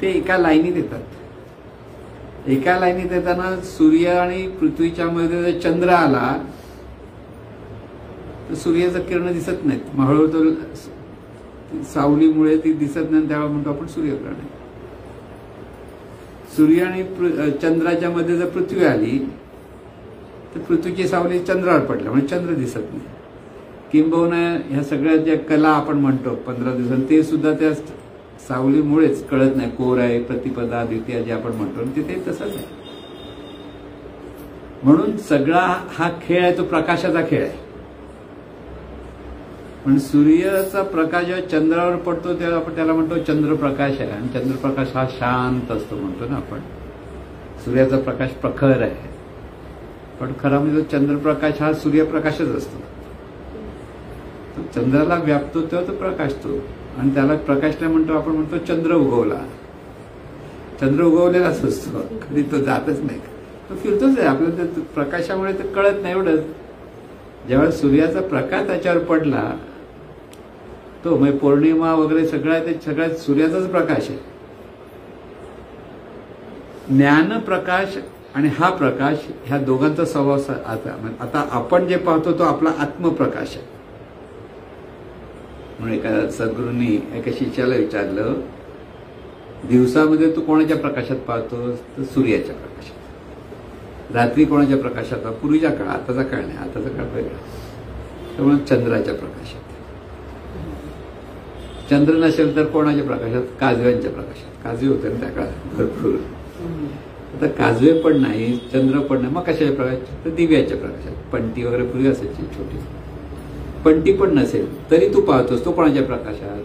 ते एका लाईनीत येतात. एका लाईनीत येताना सूर्य आणि पृथ्वीच्या मध्ये जर चंद्र आला तर सूर्याचं किरण दिसत नाहीत, मग हळूहळू तो सावलीमुळे ती दिसत नाही, त्यावेळेला म्हणतो आपण सूर्यग्रहण आहे. सूर्य आणि चंद्राच्या मध्ये जर पृथ्वी आली तर पृथ्वीची सावली चंद्रावर पडल्या म्हणजे चंद्र दिसत नाही. किंबहुना ह्या सगळ्या ज्या कला आपण म्हणतो 15 दिवसांत ते सुद्धा त्या सावलीमुळेच कळत नाही. कोर आहे, प्रतिपदा, द्वितीय जे आपण म्हणतो तिथे तसंच आहे. म्हणून सगळा हा खेळ आहे तो प्रकाशाचा खेळ आहे. पण सूर्याचा प्रकाश जेव्हा चंद्रावर पडतो तेव्हा आपण त्याला म्हणतो चंद्रप्रकाश आहे. आणि चंद्रप्रकाश हा शांत असतो म्हणतो ना आपण. सूर्याचा प्रकाश प्रखर आहे, पण खरा म्हणजे चंद्रप्रकाश हा सूर्यप्रकाशच असतो. चंद्राला व्यापतो तेव्हा तो प्रकाशतो आणि त्याला प्रकाशला म्हणतो आपण म्हणतो चंद्र उगवला. चंद्र उगवलेलाच असतो, कधी तो जातच नाही, तो फिरतोच आहे. आपल्याला प्रकाशामुळे तर कळत नाही एवढंच. जेव्हा सूर्याचा प्रकाश त्याच्यावर पडला तो म्हणजे पौर्णिमा वगैरे सगळ्या ते सगळ्यात सूर्याचाच प्रकाश आहे. ज्ञानप्रकाश आणि हा प्रकाश ह्या दोघांचा सहवास आता आपण जे पाहतो तो आपला आत्मप्रकाश आहे. म्हणून एका सद्गुरूंनी एका शिष्याला विचारलं, दिवसामध्ये तू कोणाच्या प्रकाशात पाहतोस? तर सूर्याच्या प्रकाशात. रात्री कोणाच्या प्रकाशात? पूर्वीच्या काळ, आताचा काळ नाही, आताचा काळ वेगळा. त्यामुळे चंद्राच्या प्रकाशात. चंद्र नसेल तर कोणाच्या प्रकाशात? काजव्यांच्या प्रकाशात. काजवे होते ना त्या काळात भरपूर. आता काजवे पण नाही, चंद्र पण नाही, मग कशाच्या प्रकाशात? तर दिव्याच्या प्रकाशात. पंटी वगैरे पूर्वी असायची छोटी. पंटी पण नसेल तरी तू पाहतोस, तो कोणाच्या प्रकाशात?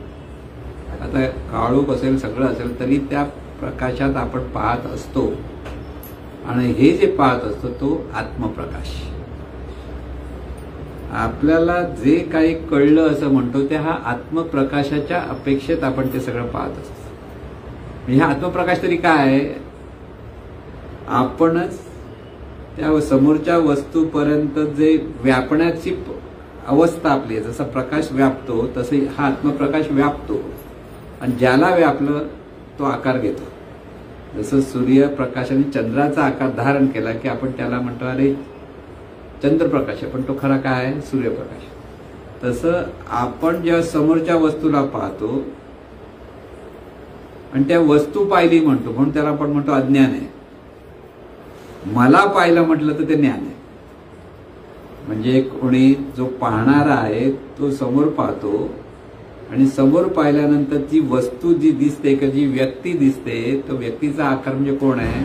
आता काळोख असेल, सगळं असेल तरी त्या प्रकाशात आपण पाहत असतो. आणि हे जे पाहत असतो तो आत्मप्रकाश. आपल्याला जे काही कळलं असं म्हणतो ते हा आत्मप्रकाशाच्या अपेक्षेत आपण ते सगळं पाहत असतो. म्हणजे हा आत्मप्रकाश तरी काय, आपणच त्या समोरच्या वस्तूपर्यंत जे व्यापण्याची अवस्था आपली आहे, जसा प्रकाश व्यापतो तसे हा आत्मप्रकाश व्यापतो आणि ज्याला व्यापलं तो आकार घेतो. जसं सूर्यप्रकाशाने चंद्राचा आकार धारण केला की आपण त्याला म्हणतो अरे चंद्रप्रकाश आहे, पण तो खरा काय आहे, सूर्यप्रकाश. तसं आपण जेव्हा समोरच्या वस्तूला पाहतो आणि त्या वस्तू पाहिली म्हणतो, म्हणून त्याला आपण म्हणतो अज्ञान आहे. मला पाहिलं म्हटलं तर ते ज्ञान आहे. म्हणजे कोणी जो पाहणारा आहे तो समोर पाहतो आणि समोर पाहिल्यानंतर ती वस्तू जी दिसते किंवा जी व्यक्ती दिसते, तो व्यक्तीचा आकार म्हणजे कोण आहे,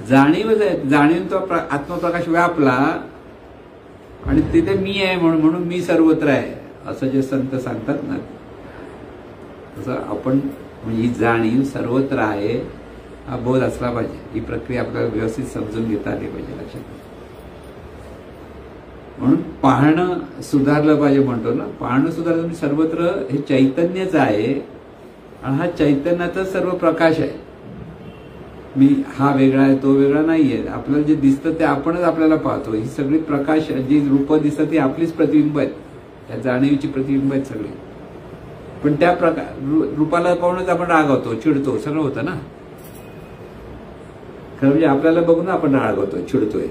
जाणीवच आहे. जाणीव तो आत्मप्रकाश व्यापला आणि तिथे मी आहे म्हणून मी सर्वत्र आहे असं जे संत सांगतात ना, तसं आपण म्हणजे ही जाणीव सर्वत्र आहे हा बोध असला पाहिजे. ही प्रक्रिया आपल्याला व्यवस्थित समजून घेता आली पाहिजे, लक्षात. म्हणून पाहणं सुधारलं पाहिजे म्हणतो ना, पाहणं सुधारलं म्हणजे सर्वत्र हे चैतन्यच आहे आणि हा चैतन्याचा सर्व प्रकाश आहे. मी हा वेगळा आहे तो वेगळा नाहीये. आपल्याला जे दिसतं ते आपणच आपल्याला पाहतो. ही सगळी प्रकाश जी रूप दिसतात ती आपलीच प्रतिबिंब आहेत, त्या जाणीवीची प्रतिबिंब आहेत सगळी. पण त्या रूपाला पाहूनच आपण रागवतो, चिडतो, सगळं होतं ना. खरं म्हणजे आपल्याला बघून आपण रागवतोय, चिडतोय.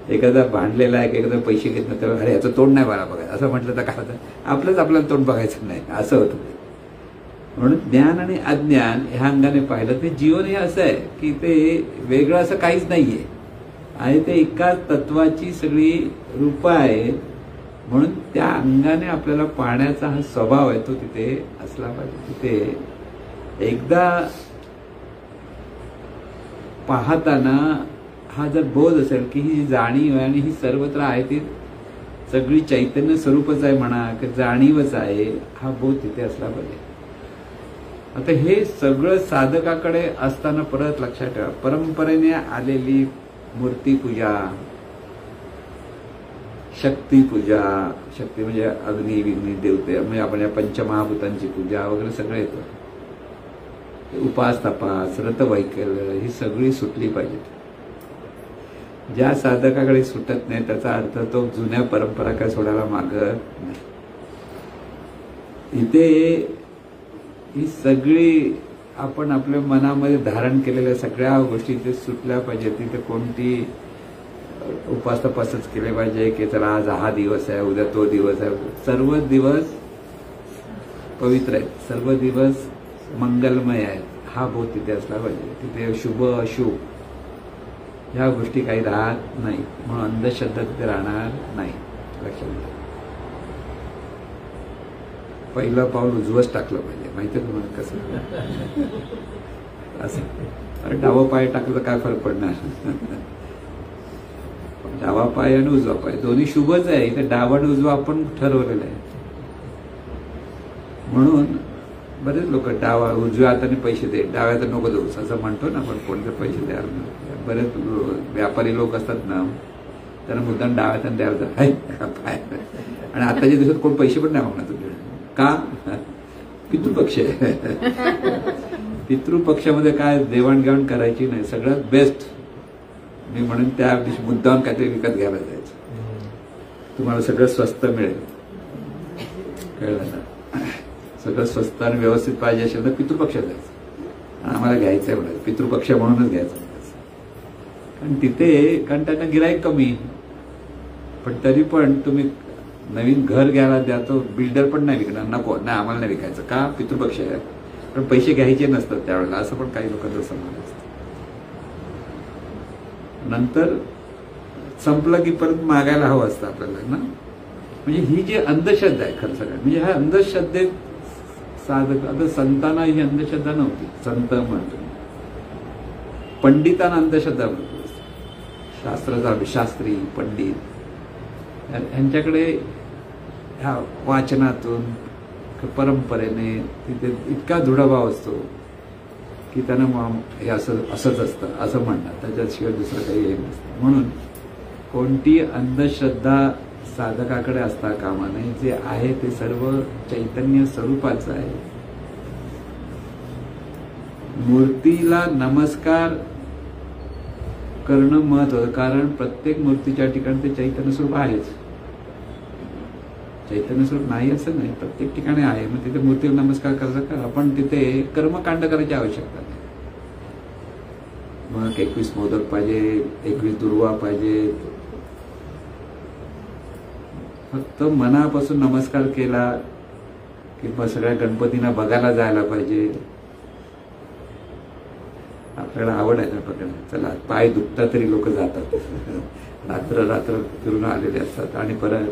एखादा भांडलेला आहे, एखादा पैसे घेत नाही, तर अरे याचं तोंड नाही मला बघायचं असं म्हटलं तर काय होतं, आपलंच आपल्याला तोंड बघायचं नाही असं होतं. म्हणून ज्ञान आणि अज्ञान ह्या अंगाने पाहिलं ते जीवन हे असं आहे की ते वेगळं असं काहीच नाहीये आणि ते एकाच तत्वाची सगळी रूपं आहे. म्हणून त्या अंगाने आपल्याला पाहण्याचा हा स्वभाव आहे तो तिथे असला पाहिजे. तिथे एकदा पाहताना हा जर बोध असेल की ही जाणीव आहे आणि ही सर्वत्र आहे, ती सगळी चैतन्य स्वरूपच आहे म्हणा की जाणीवच आहे, हा बोध तिथे असला पाहिजे. आता हे सगळं साधकाकडे असताना परत लक्षात ठेवा, परंपरेने आलेली मूर्तीपूजा, शक्तीपूजा, शक्ती म्हणजे अग्नी विग्नी देवते, म्हणजे आपण या पंचमहाभूतांची पूजा वगैरे सगळं येतं, उपास तपास व्रतवैकल्य ही सगळी सुटली पाहिजेत. ज्या साधकाकडे सुटत नाही त्याचा अर्थ तो जुन्या परंपरा काय सोडायला मागत नाही. इथे ही सगळी आपण आपल्या मनामध्ये धारण केलेल्या सगळ्या गोष्टी इथे सुटल्या पाहिजेत. तिथे कोणती उपास तपासच केले पाहिजे की चला आज हा दिवस आहे, उद्या तो दिवस आहे. सर्व दिवस पवित्र आहेत, सर्व दिवस मंगलमय आहेत, हा बोध तिथे असला पाहिजे. तिथे शुभ अशुभ ह्या गोष्टी काही राहत नाही, म्हणून अंधश्रद्धा तिथे राहणार नाही, लक्षात घ्या. पहिलं पाऊल उजवंच टाकलं पाहिजे, माहिती आहे तुम्हाला कसं असं. डावा पाय टाकलं तर काय फरक पडणार, डावा पाय आणि उजवा पाय दोन्ही शुभच आहे. इथे डावा आणि उजवा आपण ठरवलेलं आहे. म्हणून बरेच लोक डावा उजव्या हाताने पैसे दे, डाव्या हाताने नको देऊस असं म्हणतो ना आपण, कोणते पैसे द्यायला. बरेच व्यापारी लोक असतात ना, त्यांना मुद्दाम डाव्या हाताने द्यायला पाय. आणि आताच्या दिवसात कोण पैसे पण नाही मागणार तुझ्याकडे, का, पितृपक्ष आहे. पितृपक्षामध्ये काय देवाणघेवाण करायची नाही, सगळ्यात बेस्ट. मी म्हणून त्या दिवशी मुद्दाम काहीतरी विकत घ्यायला जायचं, तुम्हाला सगळं स्वस्त मिळेल, कळलं ना. सगळं स्वस्त आणि व्यवस्थित पाहिजे असेल तर पितृपक्षात जायचं, आम्हाला घ्यायचं आहे म्हणायचं, पितृपक्ष म्हणूनच घ्यायचं. कारण तिथे कारण त्यांना गिराईक कमी, पण तरी पण तुम्ही नवीन घर घ्यायला द्या, तो बिल्डर पण नाही विकणार, नको नाही आम्हाला नाही विकायचं, का, पितृपक्ष आहे. पण पैसे घ्यायचे नसतात त्यावेळेला, असं पण काही लोकांचं समज असतं. नंतर संपलं की परत मागायला हवं असतं आपल्याला ना. म्हणजे ही जी अंधश्रद्धा आहे खरं सगळं, म्हणजे ह्या अंधश्रद्धेत साधक, आता संतांना ही अंधश्रद्धा नव्हती, संत म्हणतो, पंडितांना अंधश्रद्धा म्हणतो. शास्त्री पंडित यांच्याकडे ह्या वाचनातून परंपरेने तिथे इतका दृढभाव असतो की त्यांना हे असंच असतं असं म्हणतात, त्याच्याशिवाय दुसरं काही हे नसतं. म्हणून कोणती अंधश्रद्धा साधकाकडे असता कामा नये. जे आहे ते सर्व चैतन्य स्वरूपाचं आहे. मूर्तीला नमस्कार करणं महत्वाचं, कारण प्रत्येक मूर्तीच्या ठिकाणी ते चैतन्य स्वरूप आहेच. चैतन्य स्वरूप नाही असं नाही, प्रत्येक ठिकाणी आहे. मग तिथे मूर्तीला नमस्कार करायचा का? आपण तिथे कर्मकांड करायची आवश्यकता नाही. मग 21 मोदक पाहिजे, 21 दुर्वा पाहिजे. फक्त मनापासून नमस्कार केला की मग सगळ्या गणपतींना बघायला जायला पाहिजे. आपल्याला आवड आहे ना पकडा, चला पाय दुखता तरी लोक जातात. रात्र रात्र फिरून आलेले असतात आणि परत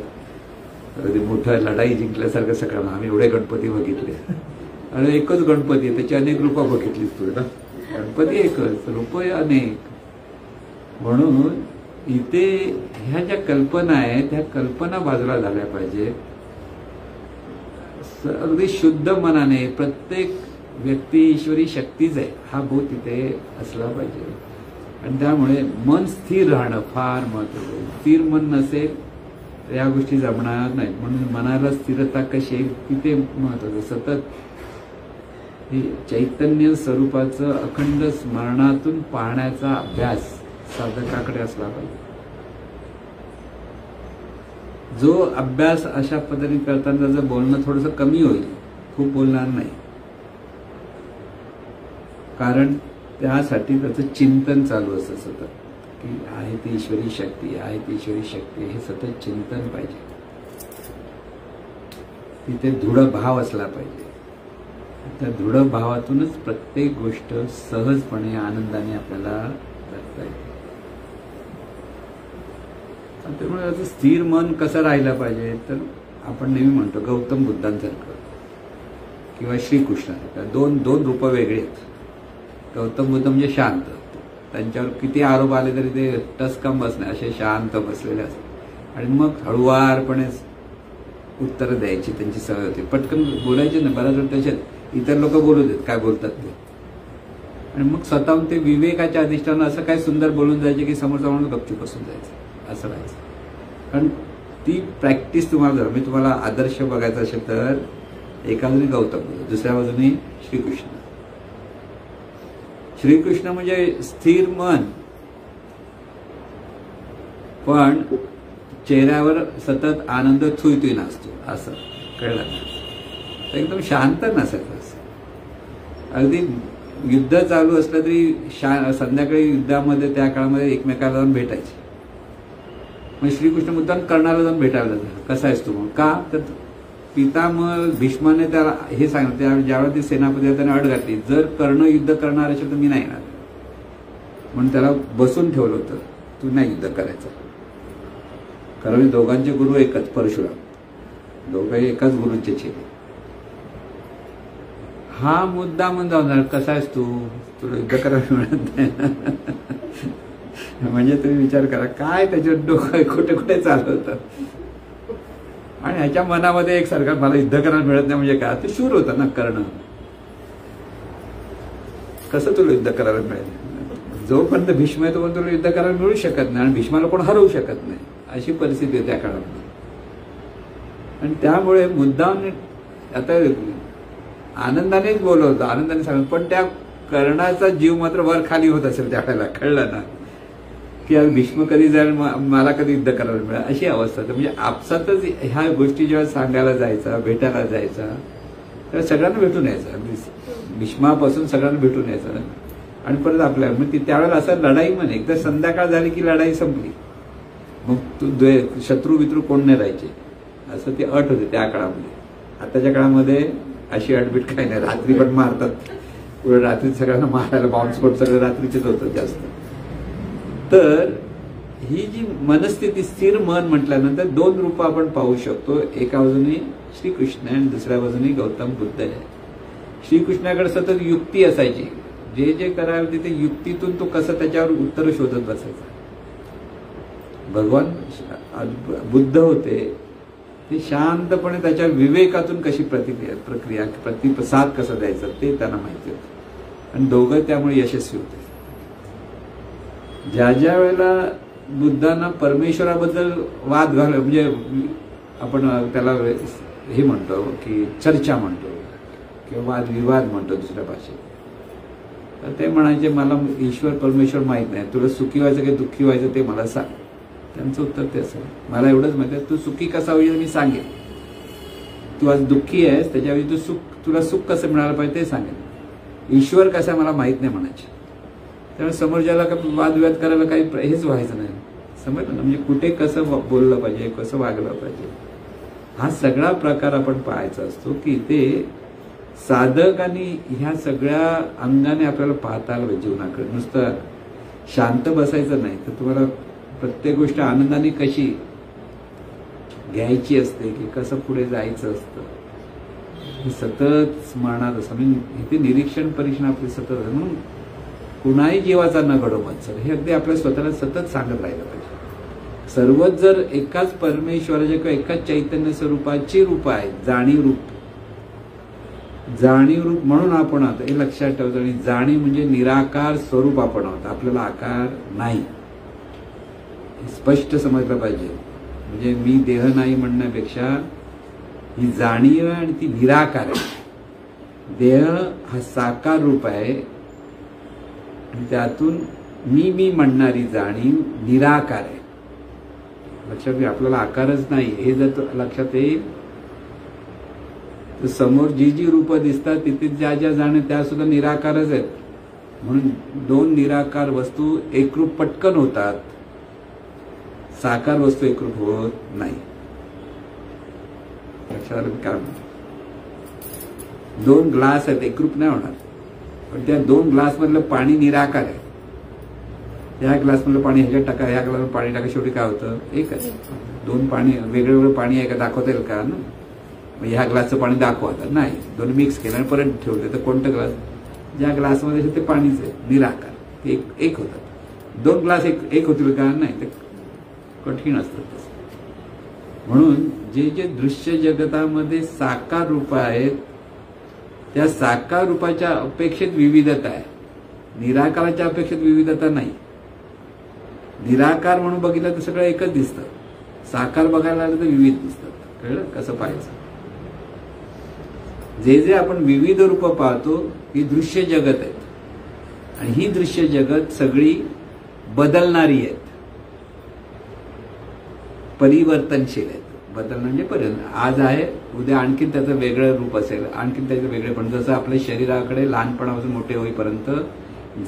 कधी मोठं लढाई जिंकल्यासारखं सगळं. आम्ही एवढे गणपती बघितले आणि एकच गणपती आहे, त्याची अनेक रूपं बघितलीस तू ना. गणपती एकच, रूप अनेक. म्हणून इथे ह्या ज्या कल्पना आहेत त्या कल्पना बाजूला झाल्या पाहिजे. अगदी शुद्ध मनाने प्रत्येक व्यक्ती ईश्वरी शक्तीच आहे हा बोध इथे असला पाहिजे. आणि त्यामुळे मन स्थिर राहणं फार महत्वाचं आहे. स्थिर मन नसेल तर या गोष्टी जमणार नाहीत. म्हणून मनाला स्थिरता कशी आहे तिथे महत्वाचं. सतत हे चैतन्य स्वरूपाचं अखंड स्मरणातून पाहण्याचा अभ्यास साधकाकडे असला पाहिजे. जो अभ्यास अशा पद्धतीने करताना त्याचं बोलणं थोडंसं कमी होईल, खूप बोलणार नाही. कारण त्यासाठी त्याचं चिंतन चालू असतं सतत, की आहे ती ईश्वरी शक्ती, आहे ती ईश्वरी शक्ती, हे सतत चिंतन पाहिजे. तिथे दृढ भाव असला पाहिजे. त्या दृढ भावातूनच प्रत्येक गोष्ट सहजपणे आनंदाने आपल्याला करता येते. त्यामुळे त्याचं स्थिर मन कसं राहिलं पाहिजे तर आपण नेहमी म्हणतो गौतम बुद्धांसारखं किंवा श्रीकृष्णासारखं. दोन रूप वेगळी आहेत. गौतम बुद्ध म्हणजे शांत, त्यांच्यावर किती आरोप आले तरी ते टसकम बसणे असे शांत बसलेले असतात. आणि मग हळुवारपणे उत्तरं द्यायची त्यांची सवय होती. पटकन बोलायचे ना, बऱ्याच वेळ त्याच्यात इतर लोक बोलू देत काय बोलतात ते. आणि मग स्वतःहून ते विवेकाच्या अधिष्ठानं असं काय सुंदर बोलून जायचे की समोरचा माणूस गपचूप बसून जायचं, असं राहायचं. कारण ती प्रॅक्टिस तुम्हाला, जर मी तुम्हाला आदर्श बघायचा असेल तर एका बाजूने गौतम बुद्ध, दुसऱ्या बाजूने श्रीकृष्ण. श्रीकृष्ण म्हणजे स्थिर मन, पण चेहऱ्यावर सतत आनंद थुई नसतो, असं कळलं ना. एकदम शांत नसायचं. अगदी युद्ध चालू असलं तरी संध्याकाळी युद्धामध्ये त्या काळामध्ये एकमेकाला जाऊन भेटायचे. मग श्रीकृष्ण मुद्दाम कर्णाला जाऊन भेटायला जातात. कसा आहेस तू? का तर पितामह भीष्माने त्याला हे सांगितलं, ज्यावेळेला ती सेनापती त्याने अट घातली, जर कर्ण युद्ध करणार असेल तर मी नाही येणार. म्हणून त्याला बसून ठेवलं होतं, तू नाही युद्ध करायचं. कारण दोघांचे गुरु एकच, परशुराम, दोघंही एकाच गुरुंचे चेले. हा मुद्दा म्हणून कसा आहेस तू, तुला युद्ध करायला मिळत नाही. म्हणजे तुम्ही विचार करा काय त्याच्यावर डोकं कुठे कुठे चालू होतं. आणि ह्याच्या मनामध्ये एक सरकार मला युद्ध करायला मिळत नाही म्हणजे काय, ते शूर होता ना कर्ण. कसं तुला युद्ध करायला मिळेल? जोपर्यंत भीष्म आहे तोपर्यंत तुला युद्ध करायला मिळू शकत नाही आणि भीष्माला कोण हरवू शकत नाही, अशी परिस्थिती आहे त्या काळामध्ये. आणि त्यामुळे मुद्दाम आता आनंदानेच बोलवतो, आनंदाने सांगतो, पण त्या कर्णाचा जीव मात्र वर खाली होत असेल त्यावेळेला. कळलं ना की भीष्म कधी जाईल, मला कधी युद्ध करायला मिळेल, अशी अवस्था. म्हणजे आपसातच ह्या गोष्टी जेव्हा सांगायला जायचा, भेटायला जायचा, तेव्हा सगळ्यांना भेटून यायचं. भीष्मापासून सगळ्यांना भेटून यायचं आणि परत आपल्या मग त्यावेळेला असं लढाई म्हणे, एकदा संध्याकाळ झाली की लढाई संपली. मग तू शत्रू बित्रू कोण नाही राहायचे, असं ती अट होती त्या काळामध्ये. आताच्या काळामध्ये अशी अटबीट काही नाही, रात्री पण मारतात. पुढे रात्री सगळ्यांना मारायला बॉम्बस्फोट सगळं रात्रीचेच होतं जास्त. तर ही जी मनस्थिती, स्थिर मन म्हटल्यानंतर दोन रूप आपण पाहू शकतो. एका बाजूने श्रीकृष्ण आणि दुसऱ्या बाजूने गौतम बुद्ध आहे. श्रीकृष्णाकडे सतत युक्ती असायची, जे जे करायला तिथे युक्तीतून तो कसं त्याच्यावर उत्तर शोधत बसायचा. भगवान बुद्ध होते ते शांतपणे त्याच्या विवेकातून कशी प्रक्रिया प्रतिसाद कसा द्यायचा ते त्यांना माहिती होतं आणि दोघं त्यामुळे यशस्वी होते. ज्या ज्या वेळेला बुद्धांना परमेश्वराबद्दल वाद घाल म्हणजे आपण त्याला हे म्हणतो की चर्चा म्हणतो किंवा वादविवाद म्हणतो दुसऱ्या भाषेत. तर ते म्हणायचे मला ईश्वर परमेश्वर माहीत नाही, तुला सुखी व्हायचं की दुःखी व्हायचं ते मला सांग. त्यांचं उत्तर ते असं, मला एवढंच माहिती आहे तू सुखी कसा होईल मी सांगेन, तू आज दुःखी आहेस त्याच्यावेळी तुला सुख कसं मिळालं पाहिजे ते सांगेन, ईश्वर कसा मला माहीत नाही म्हणायचे. त्यामुळे समोरच्याला वादविवाद करायला काही हेच व्हायचं नाही. समजलं ना, म्हणजे कुठे कसं बोललं पाहिजे, कसं वागलं पाहिजे, हा सगळा प्रकार आपण पाहायचा असतो की ते साधक आणि ह्या सगळ्या अंगाने आपल्याला पाहता आलं पाहिजे जीवनाकडे. नुसतं शांत बसायचं नाही, तर तुम्हाला प्रत्येक गोष्ट आनंदाने कशी घ्यायची असते की कसं पुढे जायचं असतं हे सतत स्मरणात असतं. म्हणजे इथे निरीक्षण परीक्षण आपले सतत असतं. म्हणून कुणाही जीवाचा न घडो मत्सर हे अगदी आपल्या स्वतःला सतत सांगत राहिलं पाहिजे. सर्वच जर एकाच परमेश्वराच्या किंवा एकाच चैतन्य स्वरूपाची रूप आहेत, जाणीव रूप म्हणून आपण आहोत हे लक्षात ठेवतो. आणि जाणीव म्हणजे निराकार स्वरूप आपण आहोत, आपल्याला आकार नाही, स्पष्ट समजलं पाहिजे. म्हणजे मी देह नाही म्हणण्यापेक्षा ही जाणीव आहे आणि ती निराकार आहे. देह हा साकार रूप आहे आणि त्यातून मी म्हणणारी जाणीव निराकार आहे. लक्षात घ्या, आपल्याला आकारच नाही हे जर लक्षात येईल तर समोर जी रूपं दिसतात तिथे ज्या जाणीव त्या सुद्धा निराकारच आहेत. म्हणून दोन निराकार वस्तू एकरूप पटकन होतात, साकार वस्तू एकरूप होत नाही. लक्षात काय, दोन ग्लास आहेत एकरूप नाही होणार, पण त्या दोन ग्लास मधलं पाणी निराकार आहे. ह्या ग्लास मधलं पाणी ह्याच्यात टाका, ह्या ग्लास पाणी टाका, शेवटी काय होतं एकच. दोन पाणी वेगळं वेगळं पाणी आहे का दाखवता येईल का ना. ह्या ग्लासचं पाणी दाखवता नाही, दोन मिक्स केलं आणि परत ठेवलं तर कोणतं ग्लास, ज्या ग्लासमध्ये ते पाणीच आहे निराकार एक होतात. दोन ग्लास एक होतील का नाही, ते कठीण असतात. म्हणून जे दृश्य जगतामध्ये साकार रूप आहेत त्या साकार रूपाच्या अपेक्षेत विविधता आहे, निराकाराच्या अपेक्षेत विविधता नाही. निराकार म्हणून बघितलं तर सगळं एकच दिसतं, साकार बघायला लागलं तर विविध दिसतात. कळलं कसं पाहायचं. जे आपण विविध रूप पाहतो ही दृश्य जगत आहेत आणि ही दृश्य जगत सगळी बदलणारी आहेत, परिवर्तनशील आहेत. बदलणं म्हणजे आज आहे उद्या आणखीन त्याचं वेगळं रूप असेल, आणखीन त्याचं वेगळे. पण जसं आपल्या शरीराकडे लहानपणापासून मोठे होईपर्यंत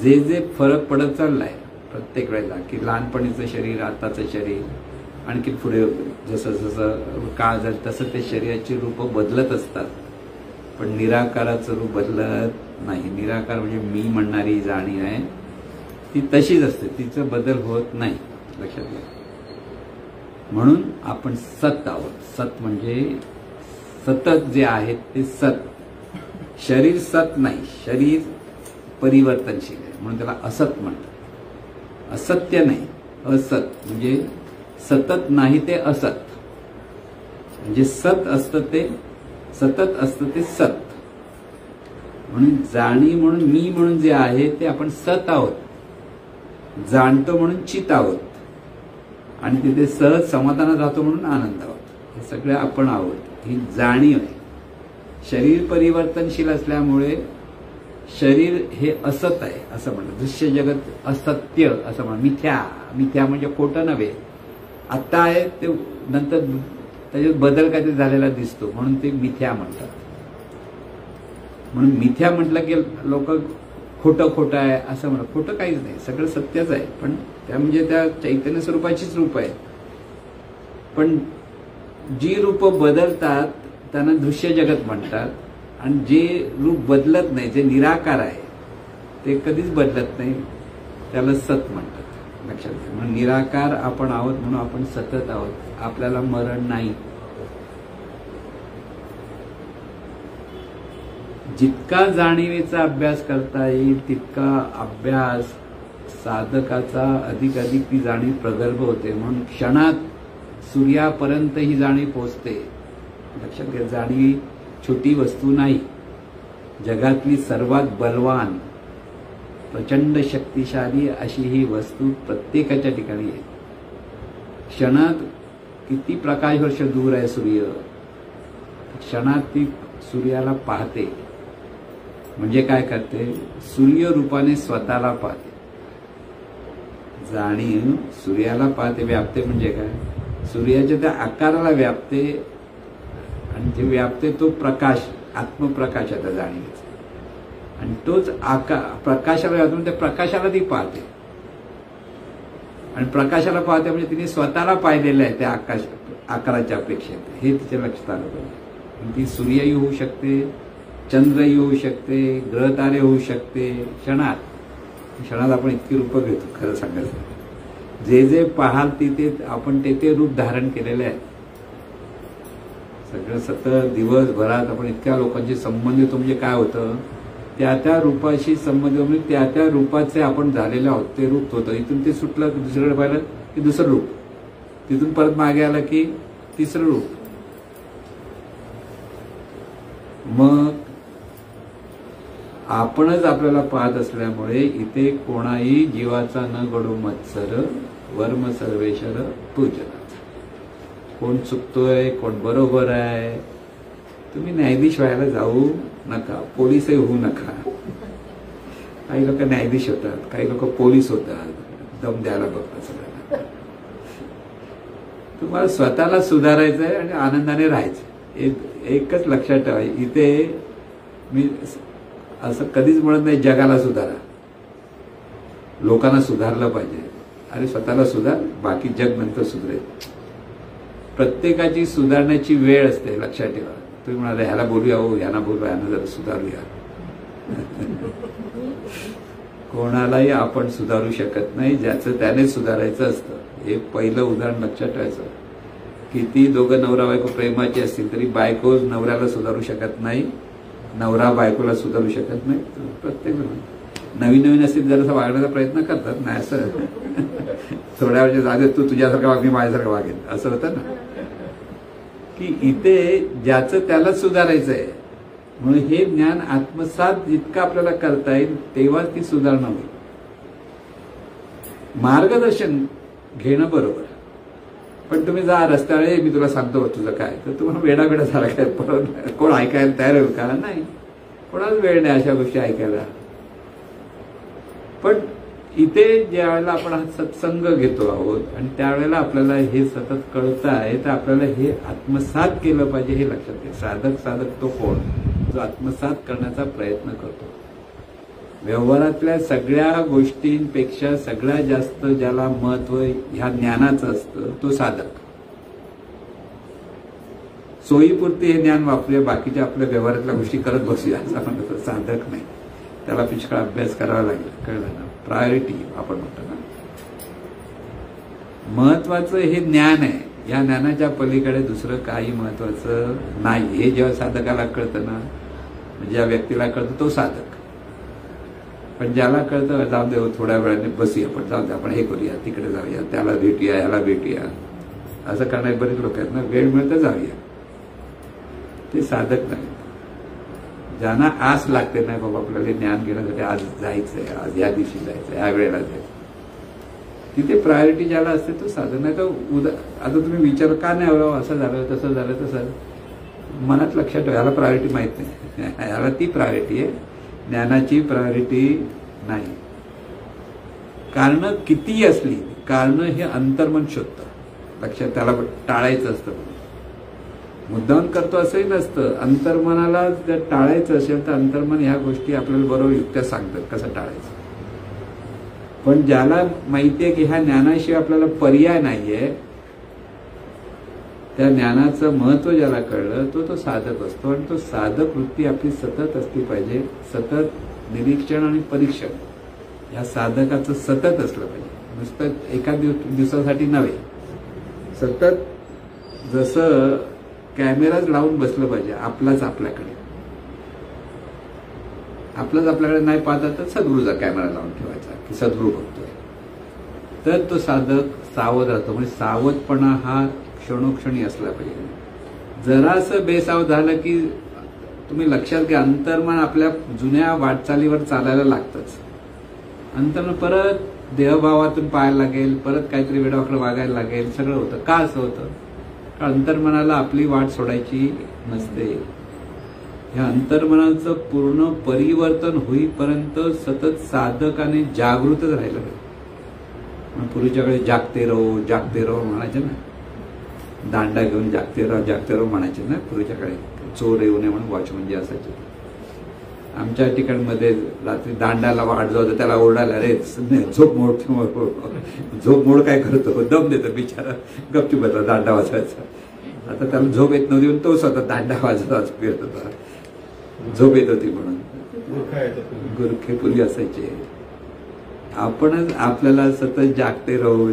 जे फरक पडत चाललाय प्रत्येक वेळेला की लहानपणीचं शरीर आताचं शरीर आणखी पुढे जसं जसं काळ जाईल तसं ते शरीराची रूप बदलत असतात. पण निराकाराचं रूप बदलत नाही. निराकार म्हणजे मी म्हणणारी जाणीव आहे ती तशीच असते, तिचं बदल होत नाही. लक्षात घ्या. म्हणून आपण सत आहोत. सत म्हणजे सतत जे आहेत ते सत. शरीर सत नाही, शरीर परिवर्तनशील आहे म्हणून त्याला असत म्हणतात. असत्य नाही, असत म्हणजे सतत नाही ते असत. म्हणजे सत असतं ते सतत असतं ते सत. म्हणून जाणीव म्हणून मी म्हणून जे आहे ते आपण सत आहोत, जाणतो म्हणून चित आहोत आणि तिथे सहज समाधानात राहतो म्हणून आनंद आहोत. हे सगळे आपण आहोत, ही जाणीव आहे. शरीर परिवर्तनशील असल्यामुळे शरीर हे असत आहे असं म्हणतात. दृश्य जगत असत्य असं म्हणतात. मिथ्या म्हणजे खोटं नव्हे. आत्ता आहे ते नंतर त्याच्यात बदल काहीतरी झालेला दिसतो म्हणून ते मिथ्या म्हणतात. म्हणून मिथ्या म्हटलं की लोक खोटं आहे असं म्हणतात. खोटं काहीच नाही, सगळं सत्यच आहे. पण त्या म्हणजे त्या चैतन्य स्वरूपाचीच रूप आहे. पण जी रूप बदलतात त्यांना दृश्य जगत म्हणतात आणि जे रूप बदलत नाही, जे निराकार आहे ते कधीच बदलत नाही, त्याला सत म्हणतात. लक्षात घ्या. म्हणून निराकार आपण आहोत म्हणून आपण सतत आहोत, आपल्याला मरण नाही. जितका जाणीवेचा अभ्यास करता येईल तितका अभ्यास साधकाचा अधिक ती जाणीव प्रगल्भ होते. म्हणून क्षणात सूर्यापर्यंत ही जाणीव पोचते. लक्षात घ्या. जाणीव छोटी वस्तू नाही, जगातली सर्वात बलवान प्रचंड शक्तिशाली अशी ही वस्तू प्रत्येकाच्या ठिकाणी आहे. क्षणात किती प्रकाश वर्ष दूर आहे सूर्य, क्षणात ती सूर्याला पाहते. म्हणजे काय करते? सूर्य रूपाने स्वतःला पाहते. जाणीव सूर्याला पाहते, व्यापते. म्हणजे काय? सूर्याच्या त्या आकाराला व्यापते. आणि जे व्यापते तो प्रकाश, आत्मप्रकाशाचा जाणीवेचा. आणि तोच प्रकाशाला व्यापतो, त्या प्रकाशाला ती पाहते. आणि प्रकाशाला पाहते म्हणजे तिने स्वतःला पाहिलेलं आहे त्या आकाराच्या अपेक्षेत. हे तिच्या लक्षात आलं पाहिजे. ती सूर्यही होऊ शकते, चंद्रही होऊ शकते, ग्रह तारे होऊ शकते. क्षणात आपण इतकी रूपं घेतो. खरं सांगायचं, जे जे पाहाल तिथे आपण ते रूप धारण केलेले आहे. सगळं सतत दिवसभरात आपण इतक्या लोकांशी संबंध येतो. म्हणजे काय होतं? त्या रूपाशी संबंध म्हणजे त्या रूपाचे आपण झालेले आहोत. ते रूप होतं. इथून ते सुटलं की दुसरीकडे पाहिलं की दुसरं रूप, तिथून परत मागे आलं की तिसरं रूप. मग आपणच आपल्याला पाहत असल्यामुळे इथे कोणाही जीवाचा न घडो मत्सर, वर्म सर्वेश्वर पूजन. कोण चुकतोय, कोण बरोबर आहे, तुम्ही न्यायाधीश व्हायला जाऊ नका, पोलीसही होऊ नका. काही लोक न्यायाधीश होतात, काही लोक पोलीस होतात, दम द्यायला बघतात सगळ्यांना. तुम्हाला स्वतःला सुधारायचं आहे आणि आनंदाने राहायचं. एकच लक्षात ठेवा, इथे मी असं कधीच म्हणत नाही जगाला सुधारा, लोकांना सुधारलं पाहिजे. अरे स्वतःला सुधार, बाकी जग नंतर सुधरेल. प्रत्येकाची सुधारण्याची वेळ असते, लक्षात ठेवा. तुम्ही म्हणाले ह्याला बोलूया, हो ह्याला बोलूया, ह्यानं जरा सुधारूया. कोणालाही आपण सुधारू शकत नाही, ज्याचं त्याने सुधारायचं असतं. हे पहिलं उदाहरण लक्षात ठेवायचं. किती दोघं नवरा बायको प्रेमाचे असतील तरी बायको नवऱ्याला सुधारू शकत नाही, नवरा बायकोला सुधारू शकत नाही. प्रत्येक नवीन असतील जरासा वागण्याचा प्रयत्न करतात. नाही असं थोड्या वेळेस जागे तू तुझ्यासारखं वाग, मी माझ्यासारखं वागेन, असं होतं ना. की इथे ज्याचं त्याला सुधारायचं आहे. म्हणून हे ज्ञान आत्मसात जितकं आपल्याला करता येईल तेव्हाच ती सुधारणा होईल. मार्गदर्शन घेणं बरोबर, पण तुम्ही जा रस्त्यावर, मी तुला सांगतो तुझं काय, तर तुम्हाला वेडा झाला काय, परत कोण ऐकायला तयार होईल का? नाही, कोणालाच वेळ नाही अशा गोष्टी ऐकायला. पण इथे ज्या वेळेला आपण हा सत्संग घेतो आहोत आणि त्यावेळेला आपल्याला हे सतत कळतं आहे, तर आपल्याला हे आत्मसात केलं पाहिजे हे लक्षात घ्या. साधक तो कोण, जो आत्मसात करण्याचा प्रयत्न करतो. व्यवहारातल्या सगळ्या गोष्टींपेक्षा सगळ्यात जास्त ज्याला महत्व ह्या ज्ञानाचं असतं तो साधक. सोयीपुरती हे ज्ञान वापरूया, बाकीच्या आपल्या व्यवहारातल्या गोष्टी करत बसूया असं म्हणतो. साधक नाही, त्याला पुष्कळ अभ्यास करावा लागेल. कळलं ना? प्रायोरिटी आपण म्हणतो ना. महत्वाचं हे ज्ञान आहे. या ज्ञानाच्या पलीकडे दुसरं काही महत्वाचं नाही. हे जेव्हा साधकाला कळतं ना, ज्या व्यक्तीला कळतं तो साधक. पण ज्याला कळतं जाऊ दे थोड्या वेळाने बसूया, पण जाऊ दे आपण हे करूया, तिकडे जाऊया, त्याला भेटूया, ह्याला भेटूया, असं करणारे बरेच लोक आहेत ना. वेळ मिळतं जाऊया, ते साधक नाही. ज्यांना आस लागते नाही बाबा आपल्याला ज्ञान घेण्यासाठी आज जायचंय, आज या दिवशी जायचंय, या वेळेला जायचं, तिथे प्रायोरिटी ज्याला असते तो साधक. नाही तर आता तुम्ही विचार का नाही हवं, असं झालं तसं झालं तसं, मनात लक्षात ठेवा याला प्रायोरिटी माहित नाही, याला ती प्रायोरिटी आहे, ज्ञानाची प्रायोरिटी नाही. कारण कितीही असली, कारण हे अंतर्मन शोधतं. लक्षात, त्याला टाळायचं असतं. मुद्दाम करतो असंही नसतं. अंतर्मनाला जर टाळायचं असेल तर अंतर्मन ह्या गोष्टी आपल्याला बरोबर युक्त्या सांगतात कसं टाळायचं. पण ज्याला माहितीये की ह्या ज्ञानाशिवाय आपल्याला पर्याय नाहीये, त्या ज्ञानाचं महत्व ज्याला कळलं तो साधक असतो. आणि तो साधक वृत्ती आपली सतत असली पाहिजे. सतत निरीक्षण आणि परीक्षण ह्या साधकाचं सतत असलं पाहिजे. नुसतं एका दिवसासाठी नव्हे, सतत. जसं कॅमेराच लावून बसलं पाहिजे आपलाच आपल्याकडे नाही पाहता तर सद्गुरूचा कॅमेरा लावून ठेवायचा की सद्गुरू बघतोय, तर तो साधक सावध राहतो. म्हणजे सावधपणा हा क्षणोक्षणी असला पाहिजे. जरासं बेसावध झालं की तुम्ही लक्षात घ्या, अंतर्मन आपल्या जुन्या वाटचालीवर चालायला लागतंच. अंतर्मन परत देहभावातून पाहायला लागेल, परत काहीतरी वेडावाकडं वागायला लागेल, सगळं होतं. का असं होतं? कारण अंतर्मनाला आपली वाट सोडायची नसते. ह्या अंतर्मनाचं पूर्ण परिवर्तन होईपर्यंत सतत साधकाने जागृतच राहिलं पाहिजे. पूर्वीच्याकडे जागते रहो म्हणायचे ना, दांडा घेऊन जागते रहो म्हणायचे ना पूर्वीच्याकडे. चोर येऊ नये म्हणून वॉचमन जे असायचे. आमच्या ठिकाणमध्ये रात्री दांडाला वाट जो होता त्याला ओरडायला, अरे झोप मोड काय करतो, दम देतो बिचारा, गपचूप बसला दांडा वाजवायचा. आता त्याला झोप येत नव्हती, तो स्वतः दांडा वाजत फिरत होता, झोप येत होती म्हणून. गुरखे पूर्वी असायचे. आपणच आपल्याला सतत जागते रहो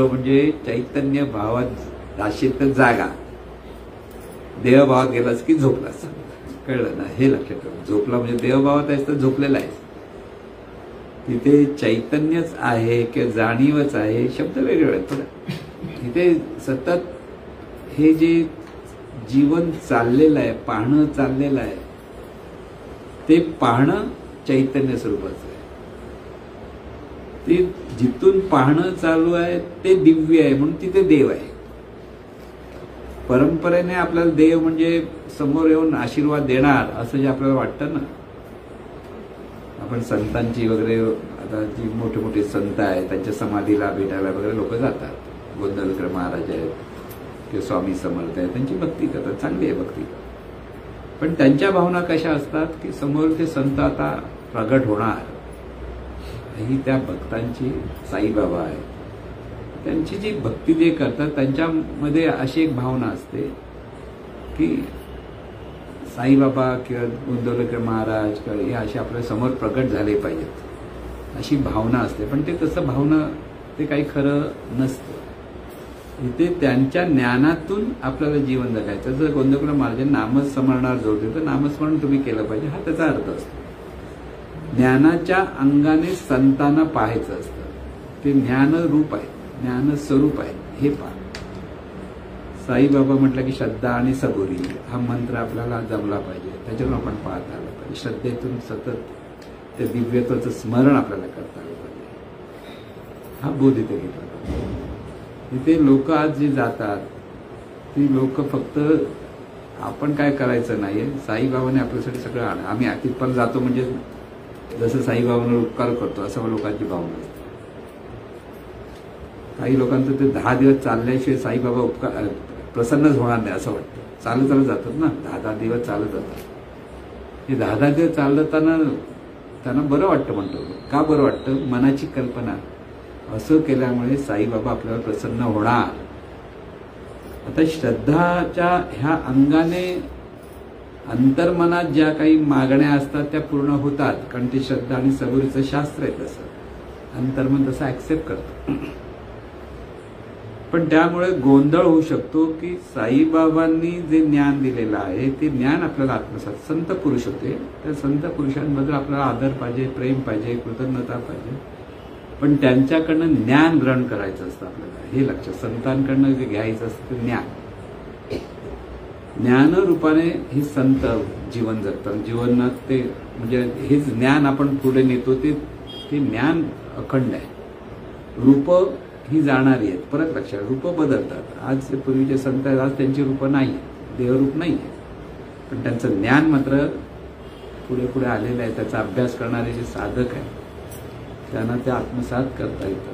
म्हणजे चैतन्य भावात राशीत जागा, देहभावात गेलास की झोपलास. कळलं ना? हे लक्षात ठेवा. झोपला म्हणजे देहभावात आहेस तर झोपलेला आहेस. तिथे चैतन्यच आहे किंवा जाणीवच आहे, शब्द वेगळे आहेत थोडं. तिथे सतत हे जे जीवन चाललेलं आहे, पाहणं चाललेलं आहे, ते पाहणं चैतन्य स्वरूपाचं आहे. ते जिथून पाहणं चालू आहे ते दिव्य आहे, म्हणून तिथे देव आहे. परंपरेने आपल्याला देव म्हणजे समोर येऊन आशीर्वाद देणार असं जे आपल्याला वाटतं ना. आपण संतांची वगैरे, आता जी मोठे मोठे संत आहेत त्यांच्या समाधीला भेटायला वगैरे लोक जातात. गोंदवलेकर महाराज आहेत किंवा स्वामी समर्थ आहेत, त्यांची भक्ती करतात, चांगली आहे भक्ती. पण त्यांच्या भावना कशा असतात की समोर ते संत आता प्रगट होणार, ही त्या भक्तांची साईबाबा आहे. त्यांची जी भक्ती जे करतात त्यांच्यामध्ये अशी एक भावना असते की साईबाबा किंवा गोंदवलेकर महाराज किंवा हे असे आपल्या समोर प्रगट झाले पाहिजेत, अशी भावना असते. पण ते तसं भावना ते काही खरं नसतं. इथे त्यांच्या ज्ञानातून आपल्याला जीवन जगायचं. जर गोंदवलेकर महाराज नामस्मरणावर जोर देतो, नामस्मरण तुम्ही केलं पाहिजे, हा त्याचा अर्थ असतो. ज्ञानाच्या अंगाने संतांना पाहायचं असतं. ते ज्ञानरूप आहे, ज्ञानस्वरूप आहे, हे पहा. साईबाबा म्हटलं की श्रद्धा आणि सबुरी हा मंत्र आपल्याला जमला पाहिजे, त्याच्यातून आपण पाहत आलं पाहिजे. श्रद्धेतून सतत ते दिव्यत्वाचं स्मरण आपल्याला करता आलं पाहिजे, हा बोध इथे घेतला पाहिजे. इथे लोक आज जे जातात ती लोक फक्त आपण काय करायचं नाहीये, साईबाबाने आपल्यासाठी सगळं आलं. आम्ही तिथपर्यंत जातो म्हणजे जसं साईबाबांवर उपकार करतो असं लोकांची भावना असते. काही लोकांचं ते 10 दिवस चालल्याशिवाय साईबाबा उपकार प्रसन्नच होणार नाही असं वाटतं. चालत जातात ना, 10 दिवस चालत जातात. हे 10 दिवस चालताना त्यांना बरं वाटतं म्हणतो. का बरं वाटतं? मनाची कल्पना. असं केल्यामुळे साईबाबा आपल्याला प्रसन्न होणार. आता श्रद्धाच्या ह्या अंगाने अंतर्मनात ज्या काही मागण्या असतात त्या पूर्ण होतात, कारण ते श्रद्धा आणि सबुरीचं शास्त्र आहे. तसं अंतर्मन तसं ऍक्सेप्ट करतं. पण त्यामुळे गोंधळ होऊ शकतो की साईबाबांनी जे ज्ञान दिलेलं आहे ते ज्ञान आपल्याला आत्मसात. संत पुरुष होते, त्या संत पुरुषांबद्दल आपल्याला आदर पाहिजे, प्रेम पाहिजे, कृतज्ञता पाहिजे. पण त्यांच्याकडनं ज्ञान ग्रहण करायचं असतं आपल्याला, हे लक्षात. संतांकडनं जे घ्यायचं असतं ते ज्ञान. ज्ञानरूपाने हे संत जीवन जगतात. जीवनात ते म्हणजे हे ज्ञान आपण पुढे नेतो ते ज्ञान अखंड आहे. रूप ही जाणारी आहेत. परत लक्षात, रूप बदलतात. आज पूर्वीचे संत आहेत, आज त्यांची रूपं नाही, देहरूप नाही आहे, पण त्यांचं ज्ञान मात्र पुढे पुढे आलेलं आहे. त्याचा अभ्यास करणारे जे साधक आहेत त्यांना ते आत्मसात करता येतं.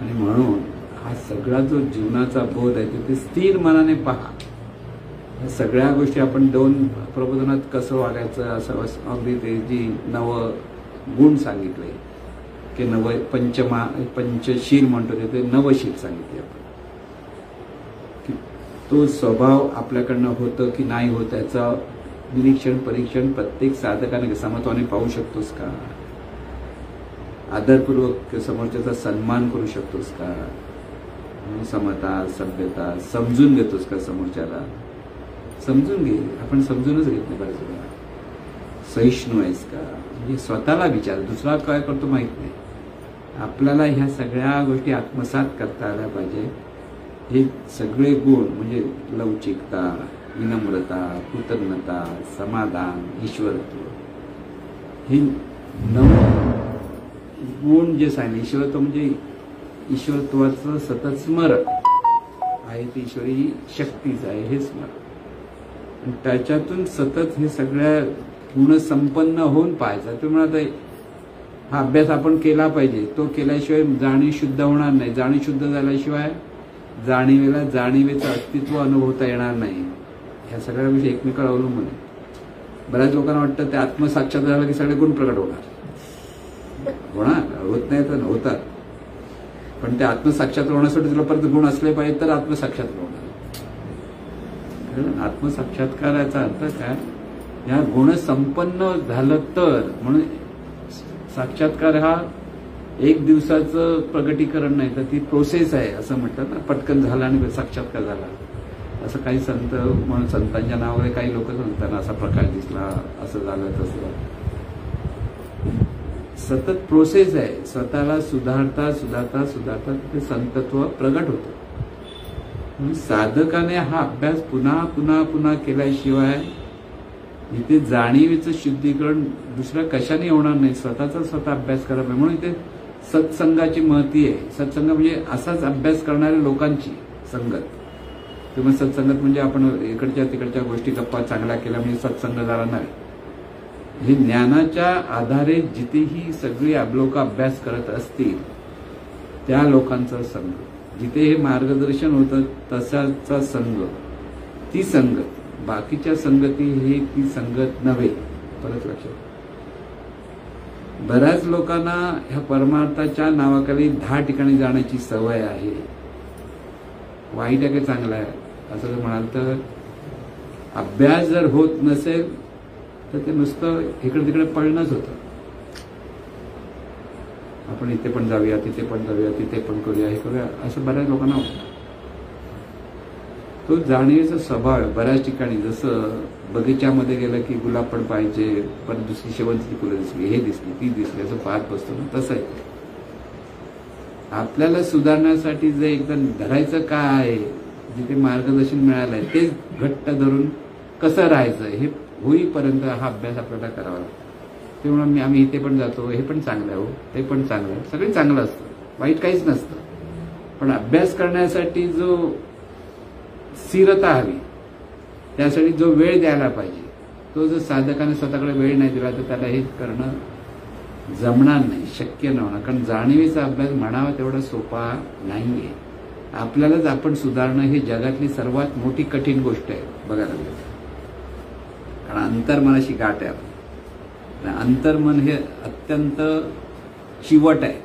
आणि म्हणून हा सगळा जो जीवनाचा बोध आहे ते स्थिर मनाने पहा. या सगळ्या गोष्टी आपण 2 प्रबोधनात कसं वागायचं असं अगदी ते जी 9 गुण सांगितले की पंचशील म्हणतो ते 9शील सांगितले आपण. की तो स्वभाव आपल्याकडनं होतं की नाही होत याचं निरीक्षण परीक्षण प्रत्येक साधकाने समत्वाने पाहू शकतोस का? आदरपूर्वक समोरच्याचा सन्मान करू शकतोस का? समता सभ्यता समजून घेतोस का? समोरच्याला समजून घे. आपण समजूनच घेत नाही बऱ्याच वेळा. सहिष्णू आहेस का? म्हणजे स्वतःला विचार, दुसरा काय करतो माहित नाही. आपल्याला ह्या सगळ्या गोष्टी आत्मसात करता आल्या पाहिजे. हे सगळे गुण म्हणजे लवचिकता, विनम्रता, कृतज्ञता, समाधान, ईश्वरत्व, हे 9 गुण जे सांगितले, ईश्वरत्व म्हणजे ईश्वरत्वाचं सतत स्मरण आहे, ती ईश्वरी शक्तीच आहे हे स्मरण, आणि त्याच्यातून सतत हे सगळ्या गुणसंपन्न होऊन पाहायचं. तुम्ही म्हणता हा अभ्यास आपण केला पाहिजे, तो केल्याशिवाय जाणीव शुद्ध होणार नाही, जाणीव शुद्ध झाल्याशिवाय जाणीवेला जाणीवेचं अस्तित्व अनुभवता येणार नाही. ह्या सगळ्या गोष्टी एकमेकावर अवलंबून आहे. बऱ्याच लोकांना वाटतं ते आत्मसाक्षात झालं की सगळे गुण प्रकट होणार, होत नाही तर होतात, पण ते आत्मसाक्षात होण्यासाठी तुला परत गुण असले पाहिजे तर आत्मसाक्षात होणार. आत्मसाक्षात्काराचा अर्थ काय, या गुण संपन्न झालं तर, म्हणून साक्षात्कार हा एक दिवसाचं प्रगटीकरण नाही, तर ती प्रोसेस आहे असं म्हणतात ना. पटकन झाला आणि साक्षात्कार झाला असं काही संत म्हणून संतांच्या नावावर काही लोक म्हणतात असा प्रकाश दिसला, असं झालं तसं. सतत प्रोसेस आहे, स्वतःला सुधारता सुधारता सुधारता ते संतत्व प्रगट होतं. साधकाने हा अभ्यास पुन्हा पुन्हा पुन्हा केल्याशिवाय इथे जाणीवेचं शुद्धीकरण दुसऱ्या कशाने होणार नाही. स्वतःचा स्वतः अभ्यास करायला पाहिजे. म्हणून इथे सत्संगाची महती आहे. सत्संग म्हणजे असाच अभ्यास करणाऱ्या लोकांची संगत. किंवा सत्संगत म्हणजे आपण इकडच्या तिकडच्या गोष्टी गप्पा चांगल्या केल्या म्हणजे सत्संग झाला नाही. हे ज्ञानाच्या आधारे जिथेही सगळी लोक अभ्यास करत असतील त्या लोकांचा संघ, जिथे हे मार्गदर्शन होतं तसाचा संघ, ती संगत. बाकीच्या संगती ही ती संगत नव्हे. परत लक्षात, बऱ्याच लोकांना ह्या परमार्थाच्या नावाखाली 10 ठिकाणी जाण्याची सवय आहे. वाईट आहे की चांगला आहे असं जर म्हणाल तर, अभ्यास जर होत नसेल तर ते नुसतं इकडे तिकडे पळणंच होतं. आपण इथे पण जाऊया, तिथे पण जाऊया, तिथे पण करूया, हे करूया, असं बऱ्याच लोकांना होतं. तो जाणीवेचा स्वभाव आहे. बऱ्याच ठिकाणी जसं बगीच्यामध्ये गेलं की गुलाब पण पाहिजे, पण दुसरी शेवंतीची फुलं दिसली, हे दिसली, ती दिसली, असं पाहत बसतो ना. तसं आहे. आपल्याला सुधारण्यासाठी जे एकदम धरायचं काय आहे, जिथे मार्गदर्शन मिळालं आहे ते घट्ट धरून कसं राहायचं हे होईपर्यंत हा अभ्यास आपल्याला करावा लागतो. ते म्हणून आम्ही इथे पण जातो, हे पण चांगलं आहे, हो ते पण चांगलं आहे, सगळं चांगलं असतं, वाईट काहीच नसतं. पण अभ्यास करण्यासाठी जो स्थिरता हवी, त्यासाठी जो वेळ द्यायला पाहिजे, तो जर साधकाने स्वतःकडे वेळ नाही दिला तर त्याला हे करणं जमणार नाही, शक्य न होणार. कारण जाणीवेचा अभ्यास म्हणावा तेवढा सोपा नाहीये. आपल्यालाच आपण सुधारणं ही जगातली सर्वात मोठी कठीण गोष्ट आहे बघायला गेलं. कारण अंतर्मनाशी गाठ आहे. अंतर्मन हे अत्यंत चिवट आहे.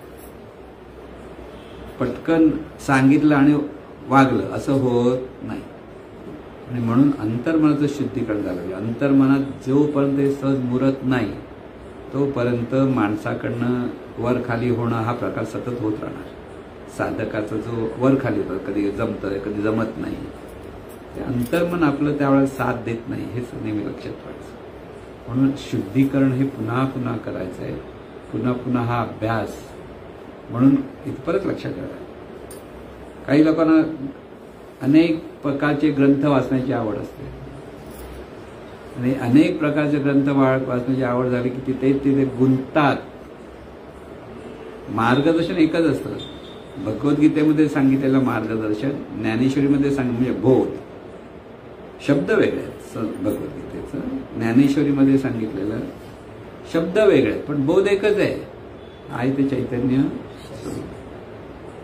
पटकन सांगितलं आणि वागलं असं होत नाही. आणि म्हणून अंतर्मनाचं शुद्धीकरण झालं पाहिजे. अंतर्मनात जोपर्यंत सहज मुरत नाही तोपर्यंत माणसाकडनं वर खाली होणं हा प्रकार सतत होत राहणार. साधकाचा जो वर खाली होतं, कधी जमतं कधी जमत नाही, ते अंतर्मन आपलं त्यावेळेला साथ देत नाही, हेच नेहमी लक्षात ठेवायचं. म्हणून शुद्धीकरण हे पुन्हा पुन्हा करायचं आहे, पुन्हा पुन्हा हा अभ्यास. म्हणून इथपर्यंत लक्षात ठेवायचं. काही लोकांना अनेक प्रकारचे ग्रंथ वाचण्याची आवड असते आणि अनेक प्रकारचे ग्रंथ वाचण्याची आवड झाली की तिथे गुंततात. मार्गदर्शन एकच असतं. भगवद्गीतेमध्ये सांगितलेलं मार्गदर्शन, ज्ञानेश्वरीमध्ये म्हणजे बोध, शब्द वेगळे आहेत भगवद्गीतेचं, ज्ञानेश्वरीमध्ये सांगितलेलं शब्द वेगळे आहेत, पण बोध एकच आहे ते चैतन्य.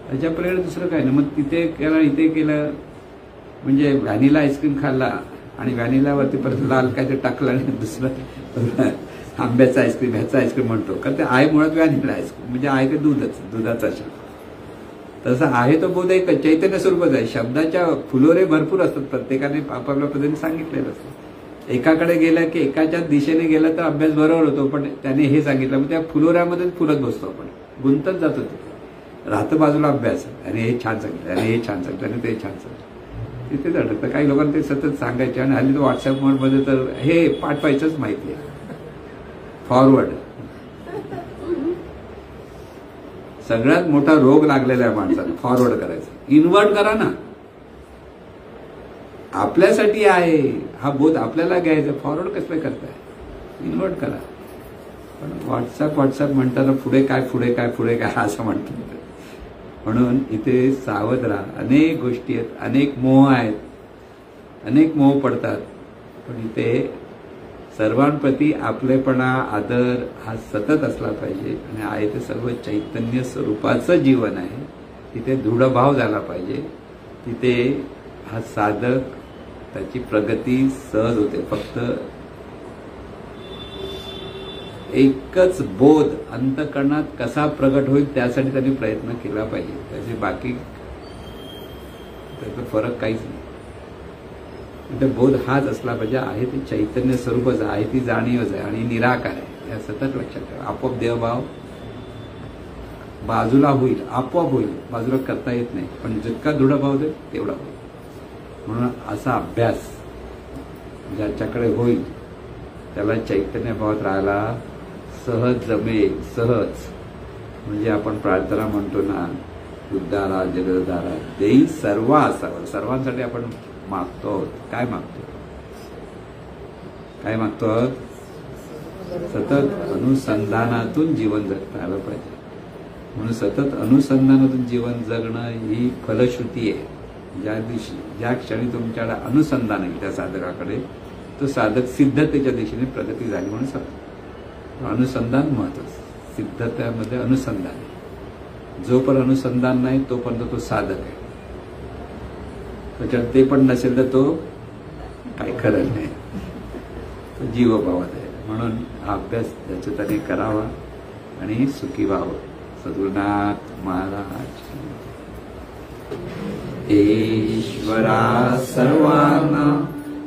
त्याच्यापर्यंत दुसरं काय नाही. मग तिथे केलं इथे केलं म्हणजे व्हॅनिला आईस्क्रीम खाल्ला आणि व्हॅनिलावरती परत लाल काय ते टाकलं आणि दुसरं आंब्याचा आईस्क्रीम ह्याचा आईस्क्रीम म्हणतो. कारण ते आहे मुळात व्हॅनिला आईस्क्रीम म्हणजे आहे ते दुधाचा शब्द. तसं आहे तो बोध एक चैतन्य स्वरूपच आहे. शब्दाच्या फुलोरे भरपूर असतात, प्रत्येकाने आपापल्या पद्धतीने सांगितलेलं असतं. एकाकडे गेलं की एकाच्या दिशेने गेला तर अभ्यास बरोबर होतो, पण त्याने हे सांगितलं मग त्या फुलोऱ्यामध्येच फुलत बसतो आपण, गुंतत जातो. तिथे राहतं बाजूला अभ्यास, आणि हे छान सांगितलं आणि हे छान सांगितलं आणि ते छान सांगितलं, तिथेच अडकतं. काही लोकांना ते सतत सांगायचे आणि हल्ली तो व्हॉट्सअपमध्ये तर हे पाठवायचंच माहिती आहे, फॉरवर्ड. सगळ्यात मोठा रोग लागलेला आहे माणसाला, फॉरवर्ड करायचं. इन्व्हर्ट करा ना, आपल्यासाठी आहे हा बोध, आपल्याला घ्यायचा. फॉरवर्ड कसं करताय, इन्व्हर्ट करा. पण व्हॉट्सअप म्हणताना पुढे काय असं म्हणतो. म्हणून इथे सावध राहा. अनेक गोष्टी आहेत, अनेक मोह आहेत, अनेक मोह पडतात. पण इथे सर्वांप्रती आपलेपणा, आदर हा सतत असला पाहिजे. आणि आहे ते सर्व चैतन्य स्वरूपाचं जीवन आहे. तिथे दृढभाव झाला पाहिजे. तिथे हा साधक त्याची प्रगती सहज होते. फक्त एकच बोध अंतःकरणात कसा प्रगट होईल त्यासाठी त्यांनी प्रयत्न केला पाहिजे. त्याचे बाकी त्याचा फरक काहीच नाही. ते बोध हाच असला पाहिजे. आहे ते चैतन्य स्वरूपच आहे, ती जाणीवच आहे आणि निराकार आहे. या सतत लक्षात ठेवा. आपोआप देवभाव बाजूला होईल, आपोआप होईल. बाजूला करता येत नाही, पण जितका दृढभाव देईल तेवढा होईल. म्हणून असा अभ्यास ज्याच्याकडे होईल त्याला चैतन्य भावात राहायला सहज जमेल. सहज म्हणजे आपण प्रार्थना म्हणतो ना, उद्धारा जगद्धारा देई सर्व असावं. सर्वांसाठी आपण मागतो आहोत. काय मागतो? काय मागतो आहोत? सतत अनुसंधानातून जीवन जगता आलं पाहिजे. म्हणून सतत अनुसंधानातून जीवन जगणं ही फलश्रुती आहे. ज्या क्षणी तुमच्याकडे अनुसंधान आहे त्या साधकाकडे, तो साधक सिद्धतेच्या दिशेने प्रगती झाली म्हणून सांगतो. अनुसंधान महत्वाचं. सिद्धतेमध्ये अनुसंधान आहे. जोपर्यंत अनुसंधान नाही तोपर्यंत तो साधक आहे. त्याच्यात ते पण नसेल तर तो काय खरं नाही, तो जीवभावात आहे. म्हणून हा अभ्यास त्याच्या त्याने करावा आणि सुखी व्हावं. सद्गुरुनाथ महाराज. ईश्वरा सर्वांना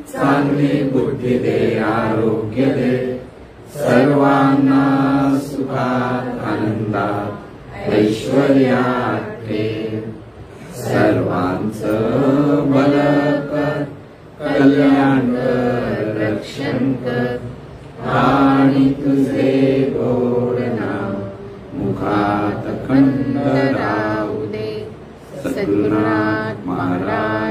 चांगली बुद्धी दे, आरोग्य दे. सर्वांना सुखात आनंदात ऐश्वर्यात ठेव. सर्वांचं भल कर, कल्याण कर, रक्षण कर. आणि तुझे गोड नाम मुखात खंड राहू दे. सद्गुरुनाथ महाराज.